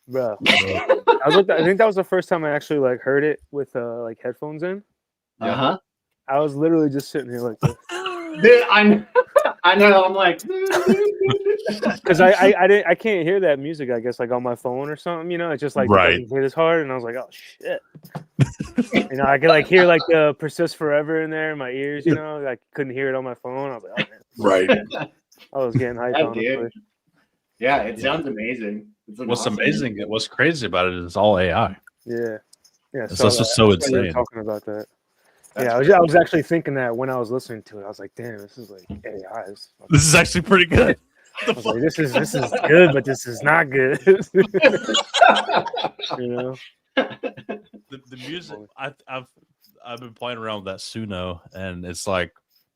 bro. I think that was the first time I actually like heard it with like headphones in. Uh-huh. I was literally just sitting here like this. Dude, I know. I'm like, because I can't hear that music. I guess like on my phone or something. You know, it's just like it doesn't hit as hard, and I was like, oh shit. You know, I could like hear like the persist forever in there in my ears. You know, I couldn't hear it on my phone. I was like, oh man. Right. I was getting hyped on it. Yeah, it sounds amazing. What's amazing? What's crazy about it is it's all AI. Yeah. It's also so insane. Talking about that. I was actually thinking that when I was listening to it. I was like, damn, this is like AI. This is actually pretty good. I was like, this is good, but this is not good. You know, the music. I've been playing around with that Suno, and it's like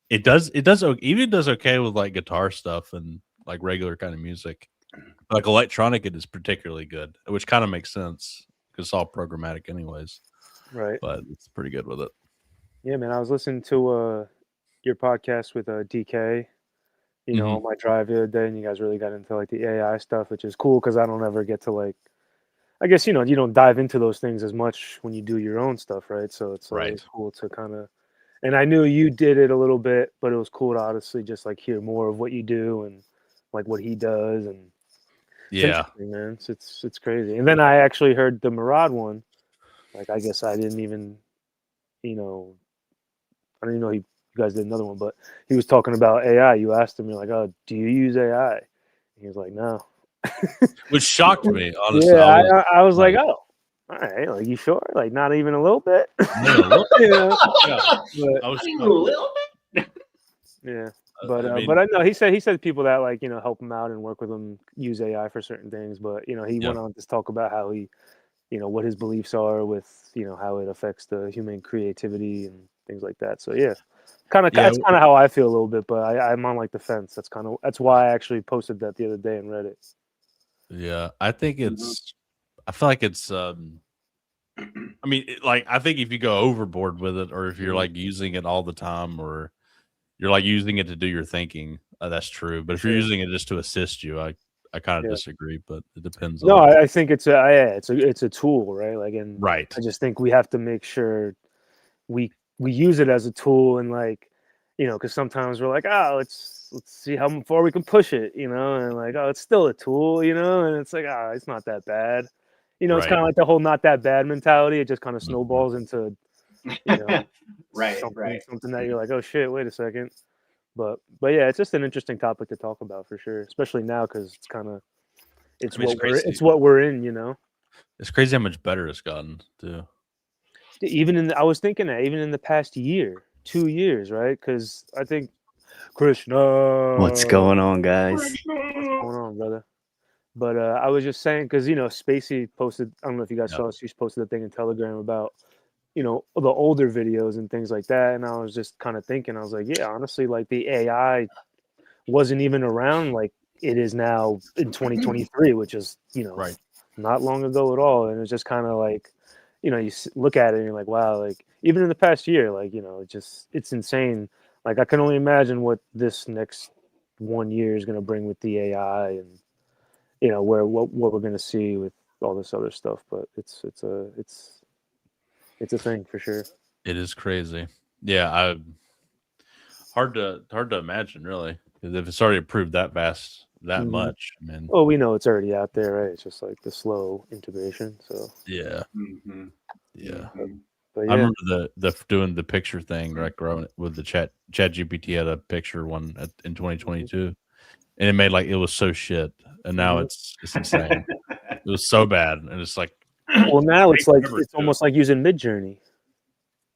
it does okay with like guitar stuff and like regular kind of music. Like electronic, it is particularly good, which kind of makes sense because it's all programmatic, anyways. Right. But it's pretty good with it. Yeah, man. I was listening to your podcast with DK. You know, on my drive the other day, and you guys really got into like the AI stuff, which is cool because I don't ever get to like, I guess, you know, you don't dive into those things as much when you do your own stuff, right? So it's always cool to kind of, and I knew you did it a little bit, but it was cool to honestly just like hear more of what you do and like what he does, and yeah, man, it's crazy. And then I actually heard the Morad one, like I guess I didn't even, you know, I don't even know you guys did another one, but he was talking about AI. You asked him, you're like, "Oh, do you use AI?" And he was like, "No," which shocked me, honestly. Yeah, I was like, "Oh, all right, like you sure? Like not even a little bit?" You know? I was a little bit. Yeah, but I know he said people that like, you know, help him out and work with him use AI for certain things, but you know he went on to talk about how he, you know, what his beliefs are with, you know, how it affects the human creativity and things like that. So yeah. That's kind of how I feel a little bit, but I'm on like the fence. That's why I actually posted that the other day and read it. Yeah, I think I feel like it's. I mean, I think if you go overboard with it, or if you're like using it all the time, or you're like using it to do your thinking, that's true. But if you're using it just to assist you, I kind of disagree. But it depends. No, I think it's a tool, right? Like, and right. I just think we have to make sure we use it as a tool, and like, you know, because sometimes we're like, oh, let's see how far we can push it, you know, and like, oh, it's still a tool, you know, and it's like, ah, it's not that bad, you know. It's kind of like the whole not that bad mentality. It just kind of snowballs into, you know, something that you're like, oh shit, wait a second. But yeah, it's just an interesting topic to talk about for sure, especially now because it's kind of it's what we're in, you know. It's crazy how much better it's gotten too. I was thinking that even in the past year, 2 years, right? Because I think Krishna. What's going on, guys? What's going on, brother? But I was just saying because, you know, Spacey posted. I don't know if you guys saw. She's posted a thing in Telegram about, you know, the older videos and things like that. And I was just kind of thinking, I was like, yeah, honestly, like the AI wasn't even around like it is now in 2023, which is, you know, not long ago at all. And it's just kind of like, you know, you look at it and you're like, wow, like even in the past year, like, you know, it's insane. Like I can only imagine what this next 1 year is going to bring with the AI and, you know, what we're going to see with all this other stuff. But it's a thing for sure. It is crazy. Yeah, hard to imagine really, because if it's already improved that fast, that much, man. Well, we know it's already out there, right? It's just like the slow integration. So yeah, yeah. But yeah. I remember the doing the picture thing, like growing with the chat GPT had a picture one in 2022, and it made like it was so shit, and now it's insane. It was so bad, and it's like, well, now it's like it's almost like using Midjourney.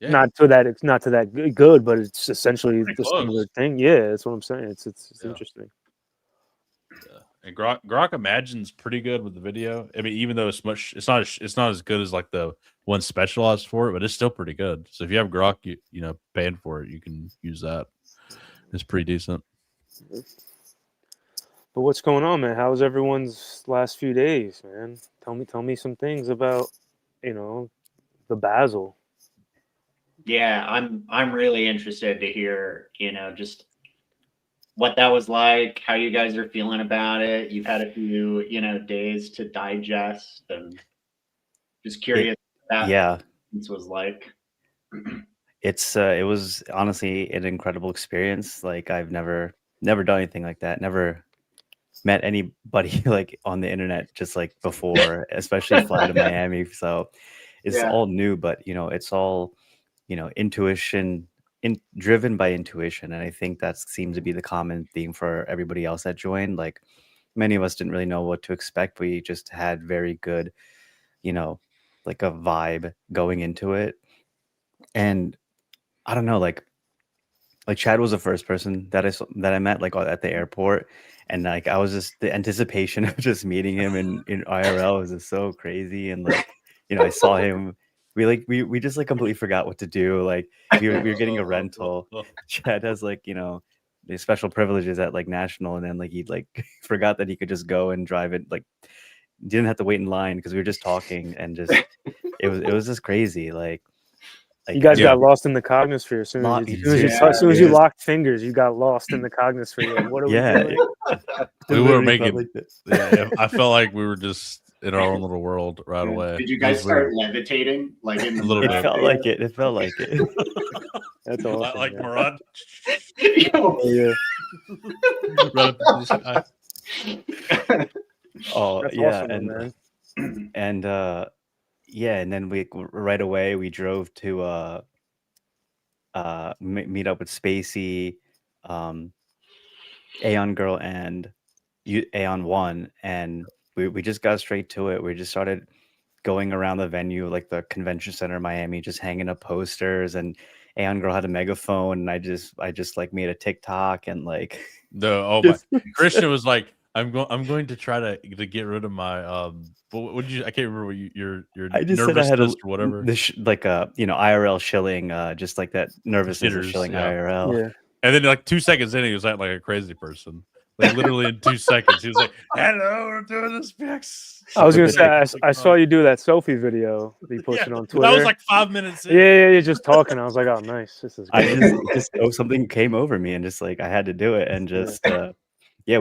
Yeah. Not to that good, but it's essentially the similar thing. Yeah, that's what I'm saying. It's interesting. Yeah. And Grok Imagine's pretty good with the video. I mean, even though it's not as good as like the one specialized for it, but it's still pretty good. So if you have Grok, you know, paying for it, you can use that. It's pretty decent. But what's going on, man? How's everyone's last few days, man? Tell me some things about, you know, the Basel. Yeah, I'm really interested to hear, you know, just what that was like, how you guys are feeling about it. You've had a few, days to digest, and just curious what that was like. It was honestly an incredible experience. Like I've never done anything like that. Never met anybody like on the internet just like before, especially fly to Miami. So it's all new, but it's all intuition, driven by intuition, and I think that seems to be the common theme for everybody else that joined. Like many of us didn't really know what to expect. We just had very good, like a vibe going into it, and I don't know, like Chad was the first person that I met like at the airport, and like I was just the anticipation of just meeting him in IRL was just so crazy, and like I saw him. We just like completely forgot what to do. Like we were getting a rental. Chad has like the special privileges at like National, and then like he like forgot that he could just go and drive it. Like didn't have to wait in line because we were just talking, and just it was just crazy. Like you guys got lost in the Cognisphere as soon as you locked fingers. You got lost in the Cognisphere. Like, what are we doing? We were making. Like I felt like we were just in our own little world right away. Did you guys start levitating? Like in a little bit. It felt like it. It felt like it. That's awesome. Like Morad. Oh that's yeah, awesome, and then we right away we drove to meet up with Spacey, Aeon girl, and Aeon 1, and we just got straight to it. We just started going around the venue, like the convention center in Miami, just hanging up posters, and Aeon girl had a megaphone, and I just like made a TikTok, and like my Krishna was like, I'm going to try to get rid of my what did you? I can't remember what your I just nervousness said I had or whatever. Like IRL shilling, just like that nervousness of shilling IRL. Yeah. And then like 2 seconds in, he was acting like a crazy person. Like literally in 2 seconds, he was like, "Hello, we're doing this SPX." I was gonna say I saw you do that selfie video that you posted on Twitter. That was like 5 minutes in. Yeah, you're just talking. I was like, oh, nice. This is great. I just something came over me, and just like I had to do it, and just we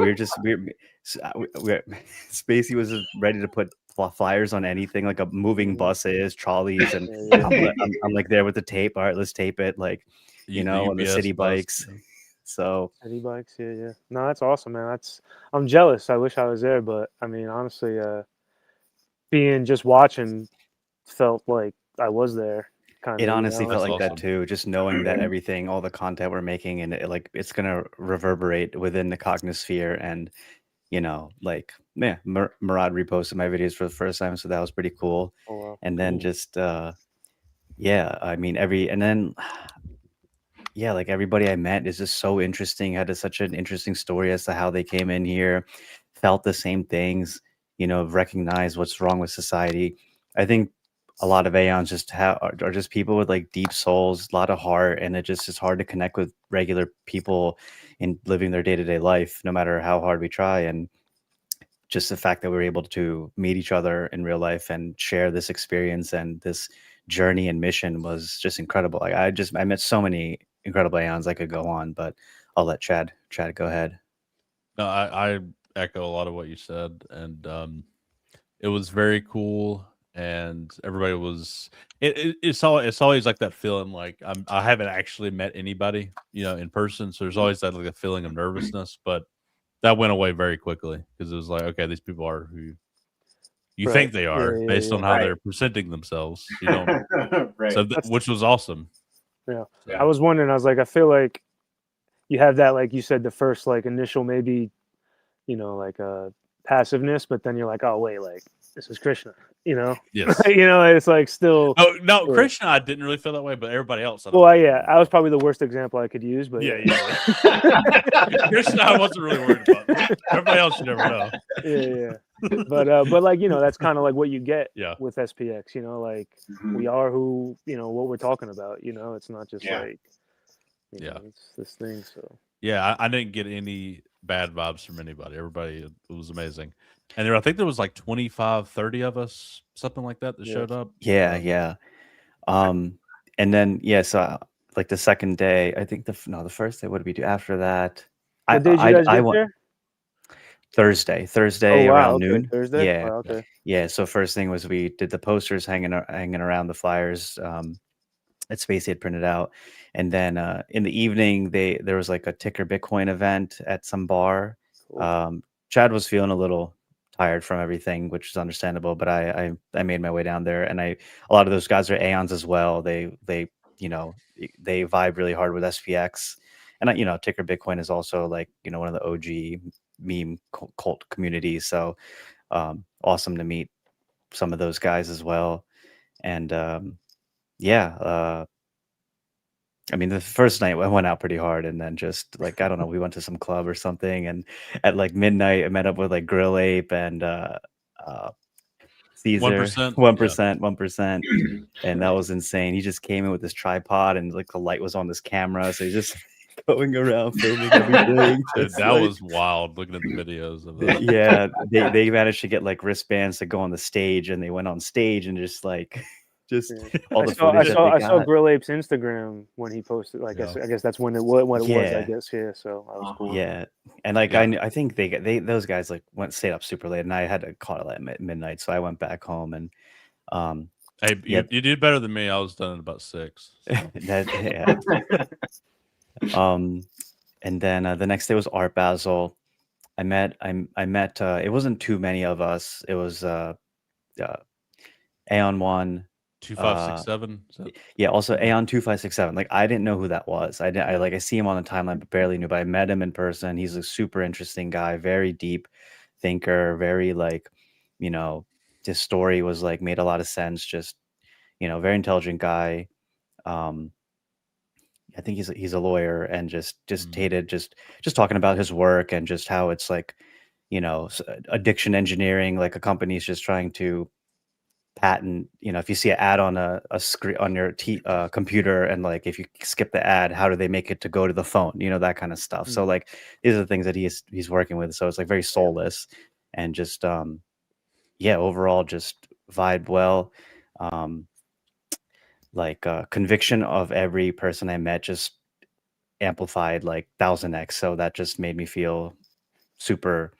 were Spacey was ready to put flyers on anything, like a moving buses, trolleys, and I'm like there with the tape. All right, let's tape it, like on the city bikes. So city bikes, yeah. No, that's awesome, man. I'm jealous. I wish I was there, but I mean, honestly, being just watching felt like I was there. It honestly felt like that too. Just knowing that everything, all the content we're making, and it's gonna reverberate within the Cognisphere, and Morad reposted my videos for the first time, so that was pretty cool. Oh, wow. And then just I mean like everybody I met is just so interesting. Had such an interesting story as to how they came in here, felt the same things, recognize what's wrong with society. I think a lot of Aeons just are just people with like deep souls, a lot of heart, and it just is hard to connect with regular people in living their day-to-day life, no matter how hard we try. And just the fact that we were able to meet each other in real life and share this experience and this journey and mission was just incredible. Like I met so many incredible Aeons. I could go on, but I'll let Chad go ahead. No, I echo a lot of what you said, and it was very cool. And everybody was it's always like that feeling like I haven't actually met anybody in person, so there's always that like a feeling of nervousness, but that went away very quickly because it was like, okay, these people are who you think they are based on how they're presenting themselves, so which was awesome. Yeah. I was wondering, I was like, I feel like you have that, like you said, the first like initial maybe like passiveness, but then you're like, oh wait, like this is Krishna, Yes. It's like still. Oh no, Krishna, I didn't really feel that way, but everybody else. I was probably the worst example I could use, but yeah. Krishna, I wasn't really worried about. Everybody else, you never know. Yeah. But like that's kind of like what you get with SPX. Like we are who what we're talking about. It's not just like it's this thing. So I didn't get any bad vibes from anybody. Everybody, it was amazing. And I think there was like 25, 30 of us, something like that showed up. Yeah. And then so like the second day, I think the first day, what did we do after that? What day did you guys I get went there? Thursday Oh wow, around okay, noon. Thursday. Yeah, Wow, okay. yeah. So first thing was we did the posters hanging around the flyers that Spacey had printed out, and then in the evening there was like a ticker Bitcoin event at some bar. Cool. Chad was feeling a little tired from everything, which is understandable, but I made my way down there, and a lot of those guys are Aeons as well. They you know they vibe really hard with SPX, and you know ticker Bitcoin is also like one of the OG meme cult communities. So awesome to meet some of those guys as well, and yeah. I mean, the first night I went out pretty hard, and then just like I don't know, we went to some club or something, and at like midnight I met up with like Grill Ape and Caesar, 1%. 1%, and that was insane. He just came in with his tripod, and like the light was on his camera, so he's just going around filming everything. Dude, that was wild. Looking at the videos of that. Yeah, they managed to get like wristbands to go on the stage, and they went on stage and just like. All the footage I saw Grill Ape's Instagram when he posted. Like Yeah. I guess that's when it was. I guess so that was cool. Yeah, and like I think they those guys like stayed up super late, and I had to call it at midnight, so I went back home and hey, you did better than me. I was done at about 6. So. And then the next day was Art Basel. I met it wasn't too many of us. It was Aeon 1. 2567. Yeah, also Aeon 2567. Like I didn't know who that was. I see him on the timeline, but barely knew. But I met him in person. He's a super interesting guy, very deep thinker, very like, his story was like made a lot of sense. Just, very intelligent guy. I think he's a lawyer, and just hated just talking about his work and just how it's like, addiction engineering, like a company's just trying to patent, if you see an ad on a screen on your computer, and like if you skip the ad, how do they make it to go to the phone, that kind of stuff. So like these are the things that he's working with, so it's like very soulless, and just overall just vibe well. Conviction of every person I met just amplified like 1000x, so that just made me feel super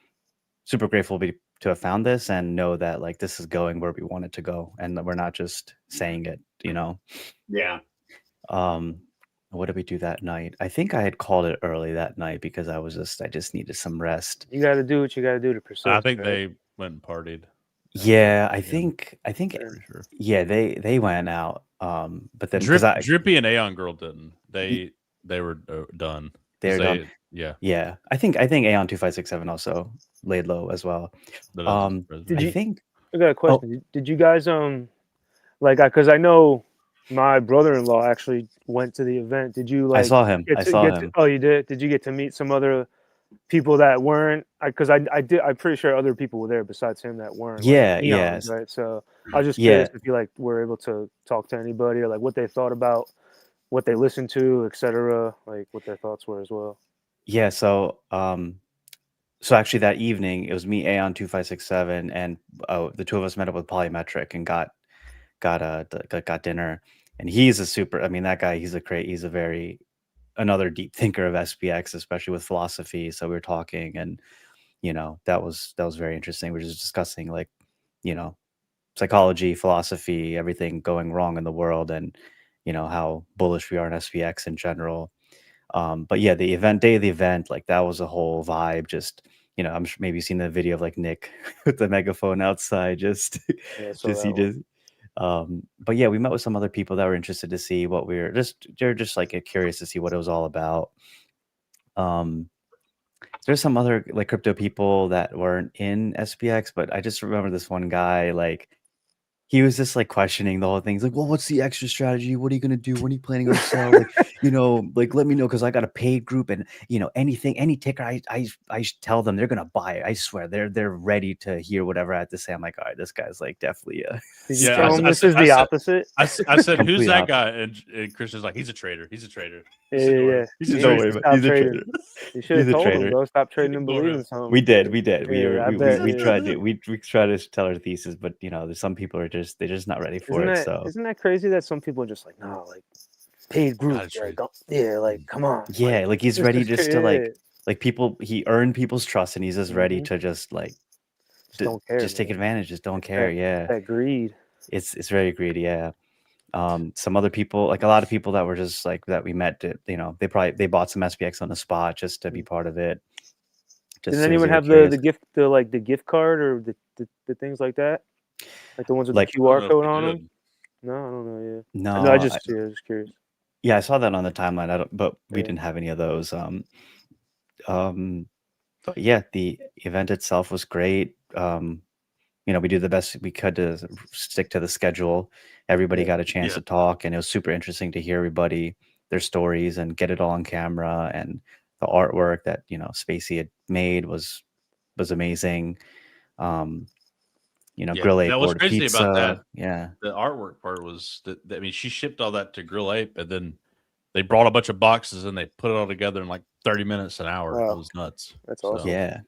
grateful to have found this and know that like this is going where we want it to go, and we're not just saying it, Yeah. What did we do that night? I think I had called it early that night because I just needed some rest. You got to do what you got to do to persist. I think they went and partied. Yeah, I think sure. Yeah, they went out, but then Drippy and Aeon Girl didn't. They were done. They're done. Yeah. I think Aeon 2567 also laid low as well. I got a question. Did you guys because I know my brother-in-law actually went to the event. Did you like? I saw him. Oh, you did. Did you get to meet some other people that weren't? Because I did. I'm pretty sure other people were there besides him that weren't. Yeah, like, Aeons, right. So I was just curious if you like were able to talk to anybody, or like what they thought about what they listened to, etc. Like what their thoughts were as well. Yeah. So so actually that evening it was me, Aeon 2567, and the two of us met up with Polymetric and got dinner. And he's that guy, he's another deep thinker of SPX, especially with philosophy. So we were talking, and that was very interesting. We were just discussing like, psychology, philosophy, everything going wrong in the world, and how bullish we are in SPX in general. But yeah, the day of the event, like that was a whole vibe. Just I'm sure maybe you've seen the video of like Nick with the megaphone outside, but yeah, we met with some other people that were interested to see what they're just like curious to see what it was all about. There's some other like crypto people that weren't in SPX, but I just remember this one guy, like he was just like questioning the whole thing. He's like, well, what's the extra strategy? What are you going to do? When are you planning on sell? Like, let me know. Cause I got a paid group, and any ticker I tell them they're going to buy it. I swear they're ready to hear whatever I have to say. I'm like, all right, this guy's like definitely this is the opposite. I said, who's that guy? And Krishna's like, he's a trader. He's a trader. Yeah. He's a trader. You should have told him, bro. Stop trading and believing something. We did. We tried to tell our thesis, but there's some people are they're just not ready for it. So isn't that crazy that some people are just like, no, like paid group, like, like come on. Yeah, like he's ready just to like like people, he earned people's trust, and he's just ready to just like don't care. Just take advantage. Just don't care. Yeah. That greed. It's very greedy. Yeah. Some other people, like a lot of people that were just like that we met, you know, they bought some SPX on the spot just to be part of it. Didn't anyone have the gift card or the things like that? Like the ones with like, the QR code on them? No, I don't know. Yeah. No, I was just curious. Yeah, I saw that on the timeline. But we didn't have any of those. But yeah, the event itself was great. You know, we did the best we could to stick to the schedule. Everybody got a chance to talk, and it was super interesting to hear everybody, their stories, and get it all on camera. And the artwork that, you know, Spacey had made was amazing. You know, Grill Ape that was ordered crazy pizza. about that. Yeah, the artwork part was that, I mean, she shipped all that to Grill Ape, and then they brought a bunch of boxes and they put it all together in like 30 minutes, an hour. Wow. It was nuts. That's awesome. Yeah.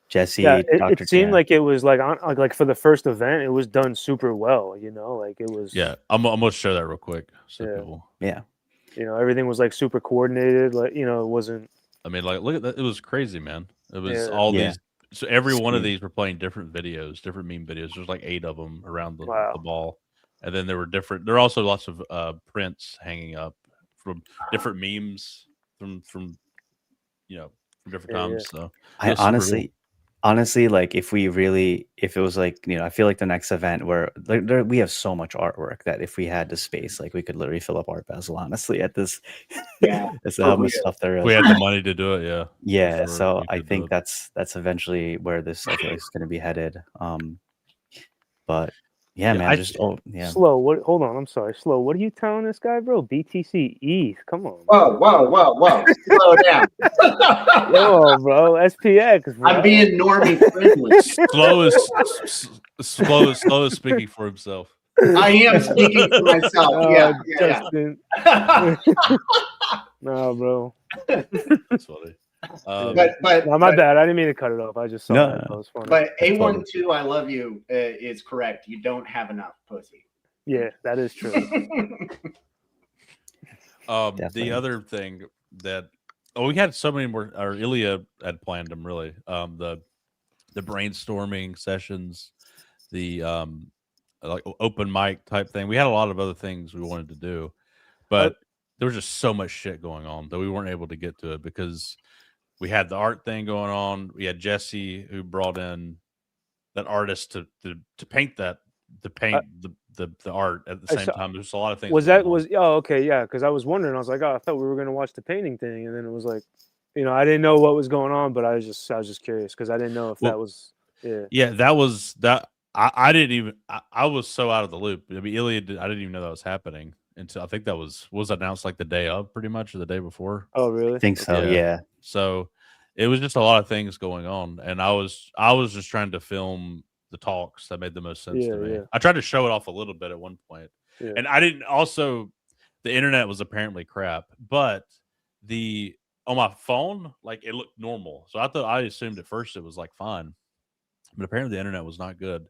Jesse, it seemed like it was like for the first event, it was done super well. You know, like it was. Yeah, I'm gonna show that real quick. So people, you know, everything was like super coordinated. Like, you know, it wasn't. I mean, like, look at that. It was crazy, man. It was all these. So every one of these were playing different videos, different meme videos. There's like 8 of them around the ball, and then there were different. There are also lots of prints hanging up from different memes from you know, from different times. So I honestly, like if it was like, you know, I feel like the next event where we have so much artwork that if we had the space, like we could literally fill up Art Basel, honestly, at this. That's how much stuff there is. We had the money to do it. Yeah. Sure, so I think that's eventually where this, I feel like, is going to be headed. But yeah, man, Slow. Hold on. I'm sorry. Slow. What are you telling this guy, bro? BTC ETH. Come on. Whoa. Slow down. Yo, bro. SPX, bro. I'm being normie friendly. Slow is speaking for himself. I am speaking for myself. Justin. No, bro. That's funny. But no, my bad. I didn't mean to cut it off. I just saw that. That was funny. But A12, I love you is correct. You don't have enough pussy. Yeah, that is true. The other thing that we had so many more, or Ilya had planned them really. The brainstorming sessions, the like open mic type thing. We had a lot of other things we wanted to do, but there was just so much shit going on that we weren't able to get to it because we had the art thing going on. We had Jesse who brought in that artist to paint the art at the same time. There's a lot of things. Because I was wondering. I was like, I thought we were gonna watch the painting thing, and then it was like, you know, I didn't know what was going on, but I was just curious because I didn't know if that was that was that. I didn't even. I was so out of the loop. I mean, Ilya, I didn't even know that was happening until I think that was announced like the day of, pretty much, or the day before. Oh, really? I think so. Yeah. So it was just a lot of things going on, and I was just trying to film the talks that made the most sense to me. I tried to show it off a little bit at one point, and I didn't. Also, the internet was apparently crap, but on my phone, like, it looked normal. So I assumed at first it was like fine, but apparently the internet was not good.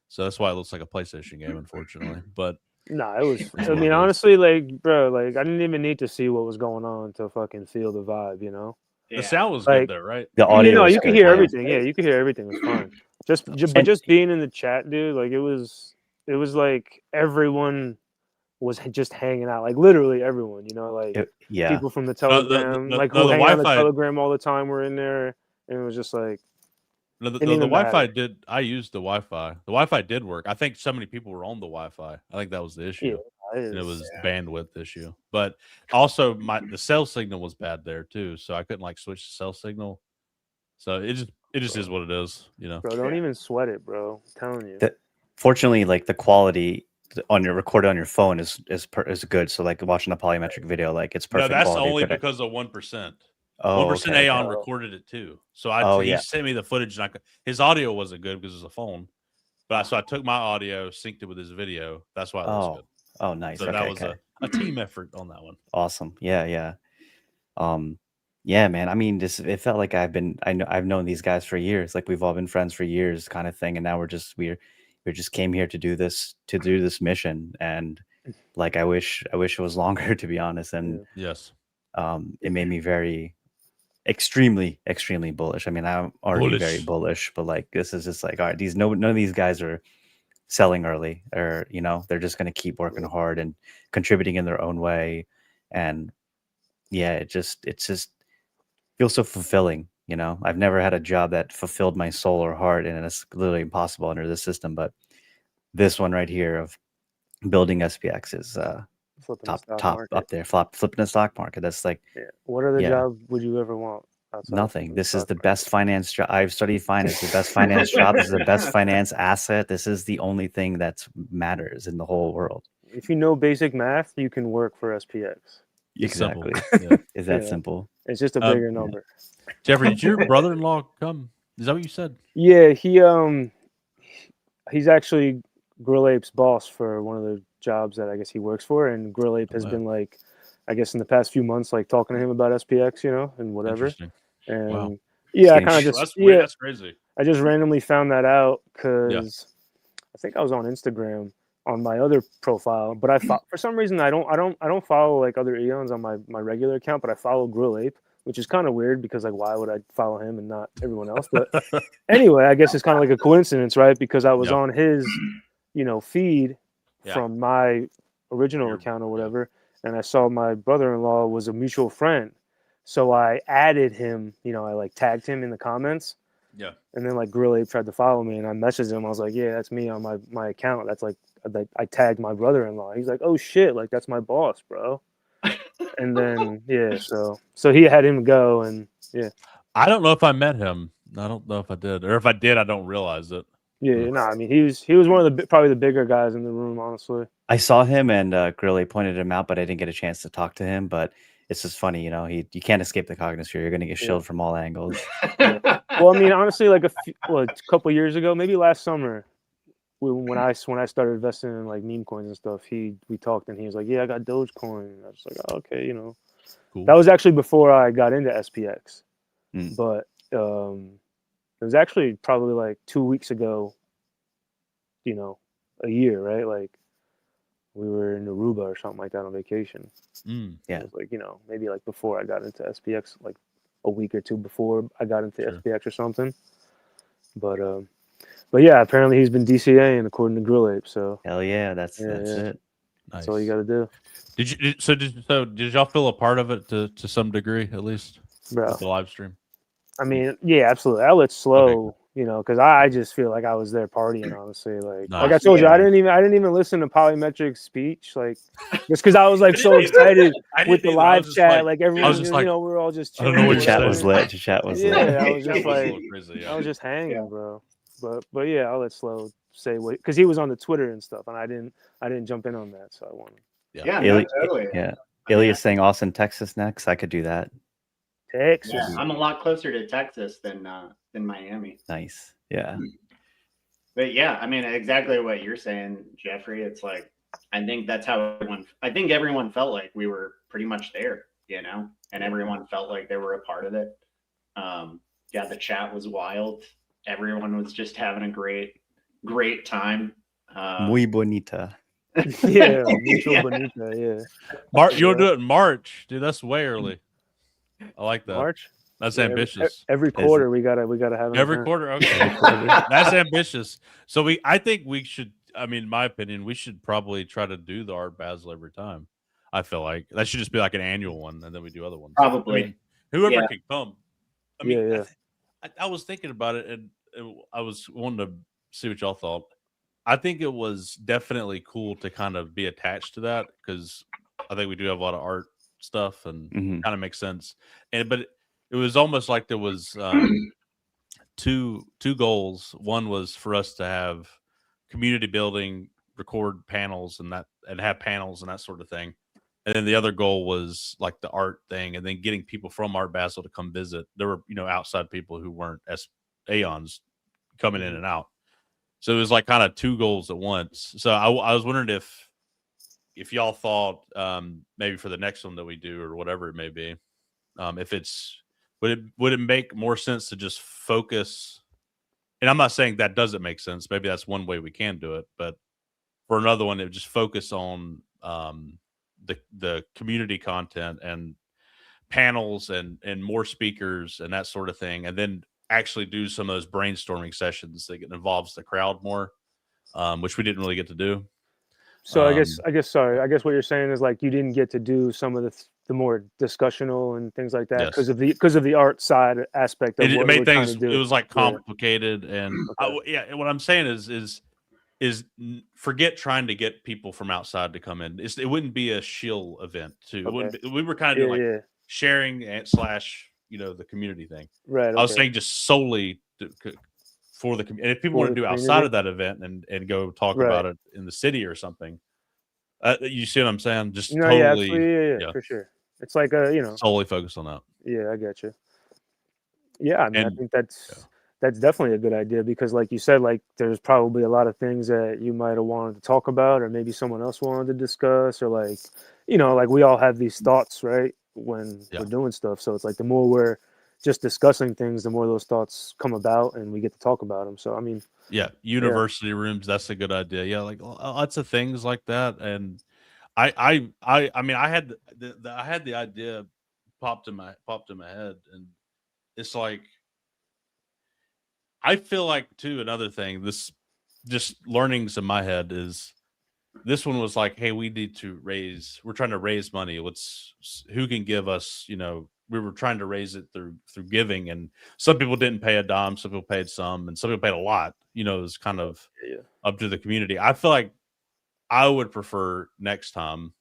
So that's why it looks like a PlayStation game, unfortunately. But no, it was. I mean, honestly, like, bro, like, I didn't even need to see what was going on to fucking feel the vibe, you know. The sound was good there, right? The audio, you know, you could hear everything. Yeah, you could hear everything. It was fine. Just being in the chat, dude, like it was like everyone was just hanging out, like literally everyone, you know, like people from the Telegram, who hang on the Telegram all the time were in there, and it was just like. No, the Wi-Fi did. I used the Wi-Fi. The Wi-Fi did work. I think so many people were on the Wi-Fi. I think that was the issue. And it was bandwidth issue. But also the cell signal was bad there too, so I couldn't like switch the cell signal. So it just is what it is, you know. Bro, don't even sweat it, bro. I'm telling you. Fortunately, like the quality on your recorded on your phone is good. So like watching the Polymetric video, like it's perfect. No, that's only because of 1%. 1% Aeon recorded it too. So he sent me the footage, and his audio wasn't good because it was a phone. But so I took my audio, synced it with his video. That's why it was good. Oh, nice. So that was a team effort on that one. Awesome. Yeah. Yeah, man. I mean, it felt like I've known these guys for years. Like we've all been friends for years, kind of thing. And now we just came here to do this mission. And like I wish it was longer, to be honest. And yes, it made me very extremely bullish. I mean, I'm already very bullish, but like this is just like, all right, none of these guys are selling early, or they're just going to keep working hard and contributing in their own way. And yeah, it just feels so fulfilling. I've never had a job that fulfilled my soul or heart, and it's literally impossible under this system. But this one right here of building SPX is top up there, flipping the stock market. That's like, what other job would you ever want? Nothing. This is the best finance job. I've studied finance. The best finance job. This is the best finance asset. This is the only thing that matters in the whole world. If you know basic math, you can work for SPX. Exactly. Is that simple? It's just a bigger number. Jeffrey, did your brother-in-law come? Is that what you said? Yeah, he's actually Grill Ape's boss for one of the jobs that I guess he works for, and Grill Ape has been like, I guess in the past few months, like talking to him about SPX, and whatever. And I kind of just that's crazy. I just randomly found that out because I think I was on Instagram on my other profile, but for some reason I don't follow like other Aeons on my regular account, but I follow Grill Ape, which is kind of weird because like why would I follow him and not everyone else? But anyway, I guess it's kind of like a coincidence, right? Because I was on his feed from my original account or whatever, and I saw my brother-in-law was a mutual friend. So I added him, I like tagged him in the comments. Yeah. And then like Grill Ape tried to follow me, and I messaged him. I was like, yeah, that's me on my account. That's like, I tagged my brother-in-law. He's like, oh shit, like that's my boss, bro. And then so he had him go, and I don't know if I met him. I don't know if I did, or if I did, I don't realize it. Yeah, I mean, he was one of probably the bigger guys in the room, honestly. I saw him, and Grill Ape pointed him out, but I didn't get a chance to talk to him. But it's just funny, you can't escape the Cognisphere. You're going to get shilled from all angles. Well, I mean, honestly, like a couple years ago, maybe last summer, when I started investing in like meme coins and stuff, we talked, and he was like, "Yeah, I got Dogecoin." I was like, oh, "Okay, Cool. That was actually before I got into SPX, but it was actually probably like 2 weeks ago. A year, right? Like we were in Aruba or something like that on vacation. Yeah, it was like maybe like before I got into SPX, like a week or two before I got into SPX or something. But yeah, apparently he's been DCAing according to Grill Ape. So hell yeah, that's it. Nice. That's all you got to do. Did y'all feel a part of it to some degree at least? Bro, with the live stream. I mean, yeah, absolutely. I'll let slow. Because I just feel like I was there partying, honestly. Like I told you, I didn't even listen to Polymetric's speech, like just because I was like so excited with the live chat. Like everyone, we're all just chilling. I don't know what chat was lit. The chat was lit. I was just like, I was just hanging, bro. But yeah, I'll let Slow say what, because he was on the Twitter and stuff, and I didn't jump in on that, so I wanted. Totally. Yeah, Ilya's saying Austin, Texas next. I could do that. Texas. Yeah, I'm a lot closer to Texas than Miami. Nice. Yeah. But yeah, I mean, exactly what you're saying, Jeffrey. It's like, I think that's how everyone felt like we were pretty much there, and everyone felt like they were a part of it. The chat was wild. Everyone was just having a great time. Muy bonita. Yeah, mucho bonita. Yeah. You want to do it in March, dude? That's way early. I like that. March. That's ambitious. Every quarter we gotta have every quarter. Okay, that's ambitious. So I think we should. I mean, in my opinion, we should probably try to do the Art Basel every time. I feel like that should just be like an annual one, and then we do other ones. Probably. I mean, whoever can come. I mean, yeah. I was thinking about it, and I was wanting to see what y'all thought. I think it was definitely cool to kind of be attached to that because I think we do have a lot of art stuff and kind of makes sense. But it was almost like there was two goals. One was for us to have community building, record panels and have panels and that sort of thing. And then the other goal was like the art thing, and then getting people from Art Basel to come visit. There were outside people who weren't Aeons coming in and out. So it was like kind of two goals at once. So I was wondering if y'all thought maybe for the next one that we do or whatever it may be, if it's would it make more sense to just focus? And I'm not saying that doesn't make sense. Maybe that's one way we can do it. But for another one, it would just focus on the community content and panels and more speakers and that sort of thing, and then actually do some of those brainstorming sessions that involves the crowd more, which we didn't really get to do. So I guess what you're saying is like you didn't get to do some of the more discussional and things like that because of the art side aspect of it made things. It was like complicated, and okay. what I'm saying is forget trying to get people from outside to come in. It wouldn't be a shill event too. Okay. We were kind of doing like sharing and slash the community thing. Right. Okay. I was saying just solely for the community. And if people want to do outside of that event and go talk about it in the city or something, you see what I'm saying? Just totally, yeah, for sure. It's like solely focused on that. Yeah, I get you. Yeah, I mean, I think that's definitely a good idea because, like you said, like there's probably a lot of things that you might have wanted to talk about, or maybe someone else wanted to discuss, or like, like we all have these thoughts, right, when we're doing stuff. So it's like the more we're just discussing things, the more those thoughts come about, and we get to talk about them. So I mean, university rooms, that's a good idea. Yeah, like lots of things like that. And I mean, I had the idea popped in my head, and it's like, I feel like too, another thing, this just learnings in my head is this one was like, hey, we're trying to raise money. Who can give us, we were trying to raise it through giving, and some people didn't pay a dime, some people paid some, and some people paid a lot. It was kind of up to the community. I feel like I would prefer next time,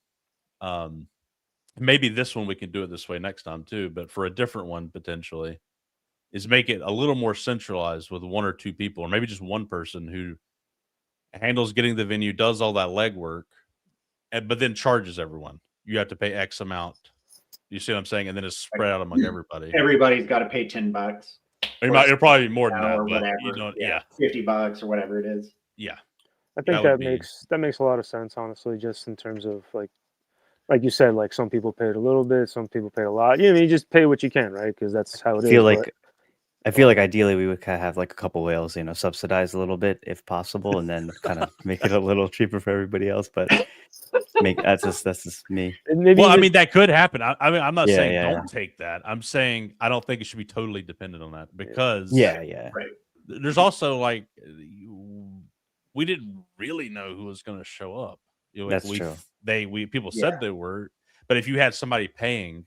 maybe this one we can do it this way next time too, but for a different one potentially, is make it a little more centralized with one or two people, or maybe just one person who handles getting the venue, does all that legwork, but then charges everyone. You have to pay X amount. You see what I'm saying? And then it's spread out among everybody. Everybody's got to pay $10. It'll probably be more than that, or but whatever. $50 or whatever it is. Yeah, I think that makes a lot of sense, honestly. Just in terms of like you said, like some people paid a little bit, some people paid a lot. You just pay what you can, right? Because that's how it is. I feel like ideally we would kind of have like a couple whales, subsidize a little bit if possible, and then kind of make it a little cheaper for everybody else. But that's just me. I mean, that could happen. I mean, I'm not saying don't take that. I'm saying I don't think it should be totally dependent on that because there's also like we didn't really know who was going to show up. That's true. People said they were, but if you had somebody paying,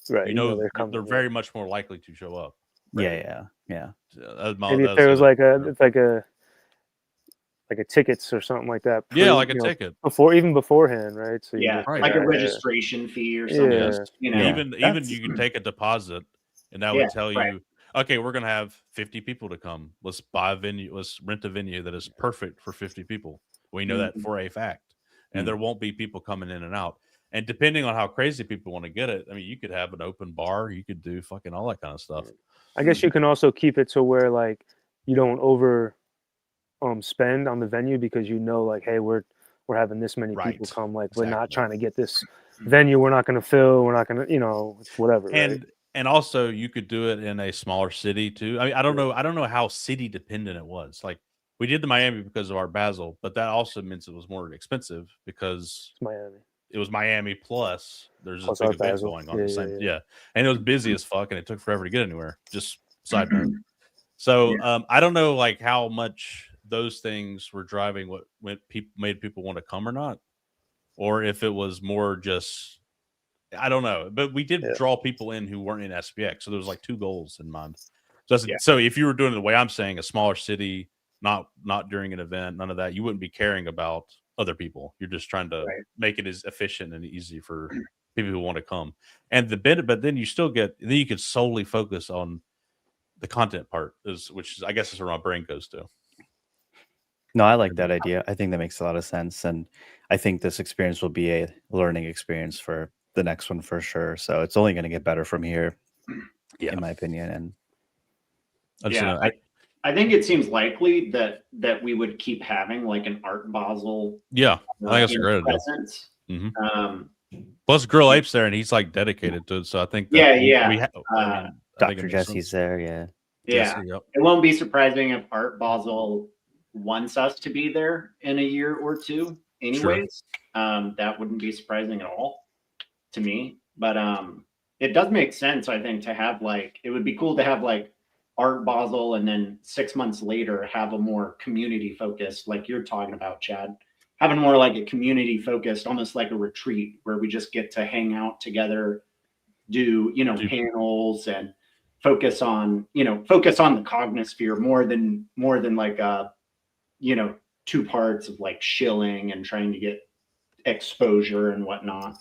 they're very much more likely to show up. Right. Yeah. Maybe if there was like a tickets or something like that. Like a ticket beforehand, right? So like a registration fee or something. Even you can take a deposit, and that would tell you, okay, we're gonna have 50 people to come. Let's buy a venue. Let's rent a venue that is perfect for 50 people. We know that for a fact, and there won't be people coming in and out. And depending on how crazy people want to get it, I mean, you could have an open bar. You could do fucking all that kind of stuff. I guess you can also keep it to where like you don't over spend on the venue because like, hey, we're having this many people come. Like we're not trying to get this venue. We're not going to fill. We're not going to, whatever. And also you could do it in a smaller city too. I mean, I don't know how city dependent it was. Like we did the Miami because of Art Basel, but that also means it was more expensive because it's Miami. It was Miami plus there's a big event going on. And it was busy as fuck, and it took forever to get anywhere. Just side note. So I don't know like how much those things were driving what made people want to come or not, or if it was more just I don't know. But we did draw people in who weren't in SPX, so there was like two goals in mind. So if you were doing it the way I'm saying, a smaller city, not during an event, none of that, you wouldn't be caring about other people. You're just trying to make it as efficient and easy for people who want to come. And but then you still then you could solely focus on the content part, which is I guess is where my brain goes to. No, I like that idea. I think that makes a lot of sense, and I think this experience will be a learning experience for the next one for sure. So it's only going to get better from here, in my opinion. And I think it seems likely that we would keep having like an Art Basel. Yeah, I think that's a great idea. Plus, Grill Ape's there, and he's like dedicated to it. So I think Dr. Jesse's there. Jesse, it won't be surprising if Art Basel wants us to be there in a year or two. Anyways, that wouldn't be surprising at all to me. But it does make sense, I think, to have like, it would be cool to have like Art Basel, and then 6 months later have a more community focused, like you're talking about, Chad, having more like a community focused, almost like a retreat where we just get to hang out together, do, you know, panels and focus on the Cognisphere more than like you know, 2 parts of like shilling and trying to get exposure and whatnot.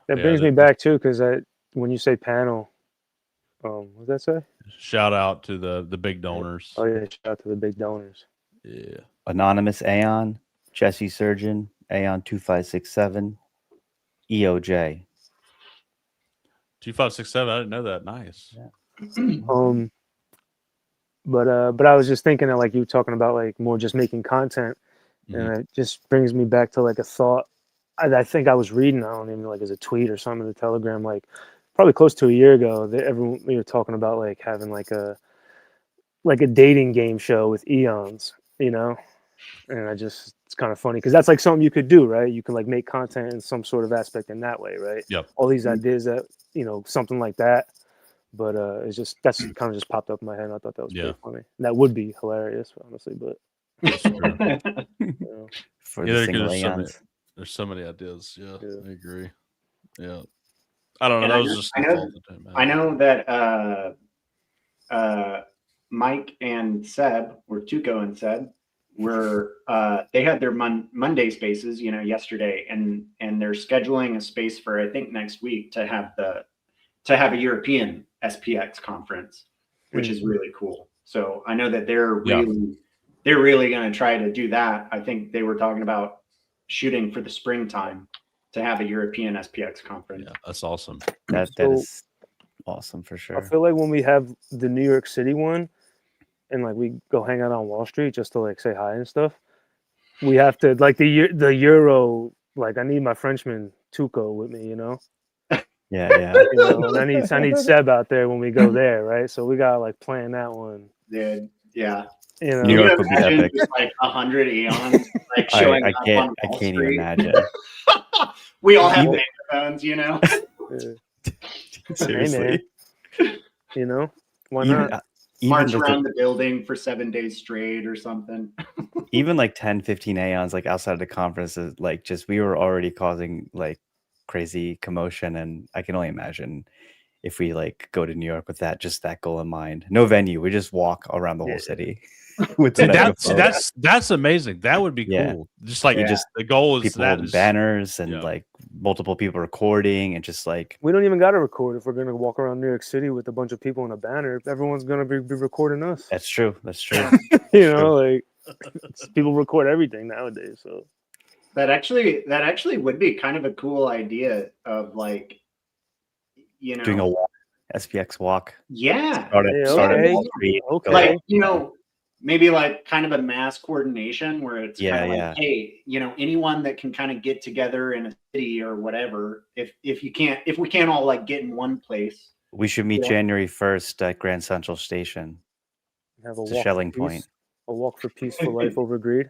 That brings me back too, because when you say panel, what does that say? Shout out to the big donors. Oh yeah, shout out to the big donors. Yeah. Anonymous Aeon, Jesse Surgeon, Aeon 2567, EOJ. 2567. I didn't know that. Nice. Yeah. But I was just thinking that, like, you were talking about like more just making content, and it just brings me back to like a thought I think I was reading. I don't even know, like, as a tweet or something in the Telegram, like probably close to a year ago. Everyone, we were talking about like having like a dating game show with Aeons, you know. And it's kind of funny because that's like something you could do, right? You can like make content in some sort of aspect in that way, right? Yep. All these ideas that, you know, something like that. But it's just, that's kind of just popped up in my head. And I thought that was pretty funny. And that would be hilarious, honestly. But that's true. You know. For the single Aeons. There's so many ideas. Yeah, I agree. Yeah. I don't know. That was just I know that Mike and Seb, or Tuco and Seb, were they had their Monday spaces, you know, yesterday, and they're scheduling a space for, I think, next week to have a European SPX conference, which is really cool. So I know that they're really going to try to do that. I think they were talking about shooting for the springtime to have a European SPX conference. Yeah, that's awesome. That is awesome for sure. I feel like when we have the New York City one, and like we go hang out on Wall Street just to like say hi and stuff, we have to like the Euro. Like, I need my Frenchman Tuco with me, you know. Yeah. You know, and I need Seb out there when we go there, right? So we gotta like plan that one. Dude, yeah. You know, New York would be epic. Just like 100 Aeons like showing I up can't. on I Wall can't Street. even imagine. We all have megaphones, you know. Seriously, hey, man. You know, why not? March around the building for 7 days straight or something. Even like 10, 15 Aeons like outside of the conferences, like just we were already causing like crazy commotion, and I can only imagine if we like go to New York with that goal in mind. No venue, we just walk around the whole city. That's amazing. That would be cool. Just like the goal is people that holding banners and like multiple people recording, and just like we don't even got to record if we're gonna walk around New York City with a bunch of people in a banner. Everyone's gonna be recording us. That's true. You know, like people record everything nowadays. So that actually would be kind of a cool idea of like, you know, doing a walk, SPX walk. Yeah. Start at Wall Street. Okay. Like, you know, maybe like kind of a mass coordination where it's kind of like, hey, you know, anyone that can kind of get together in a city or whatever, if we can't all like get in one place. We should meet January 1st at Grand Central Station. Have a walk Shelling Point. A walk for peaceful life over greed.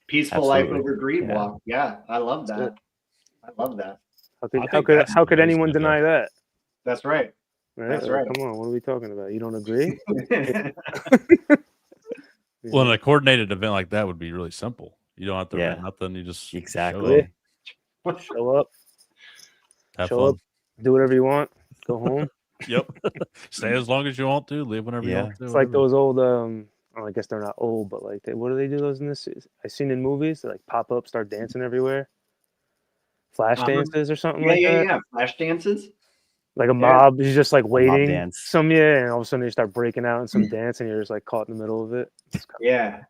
Peaceful life over greed walk. Yeah, I love that. I love that. How could anyone deny that? That's right. That's right. Come on, what are we talking about? You don't agree? Well, in a coordinated event like that would be really simple. You don't have to rent nothing. You just show up. Have fun. Do whatever you want. Go home. Yep. Stay as long as you want to. Leave whenever you want to. It's like those old. I guess they're not old, but like, what do they do those in this? I've seen in movies. They like pop up, start dancing everywhere. Flash dances or something like that. Yeah, flash dances. Like a mob is just like waiting, and all of a sudden they start breaking out in some dance, and you're just like caught in the middle of it. Yeah.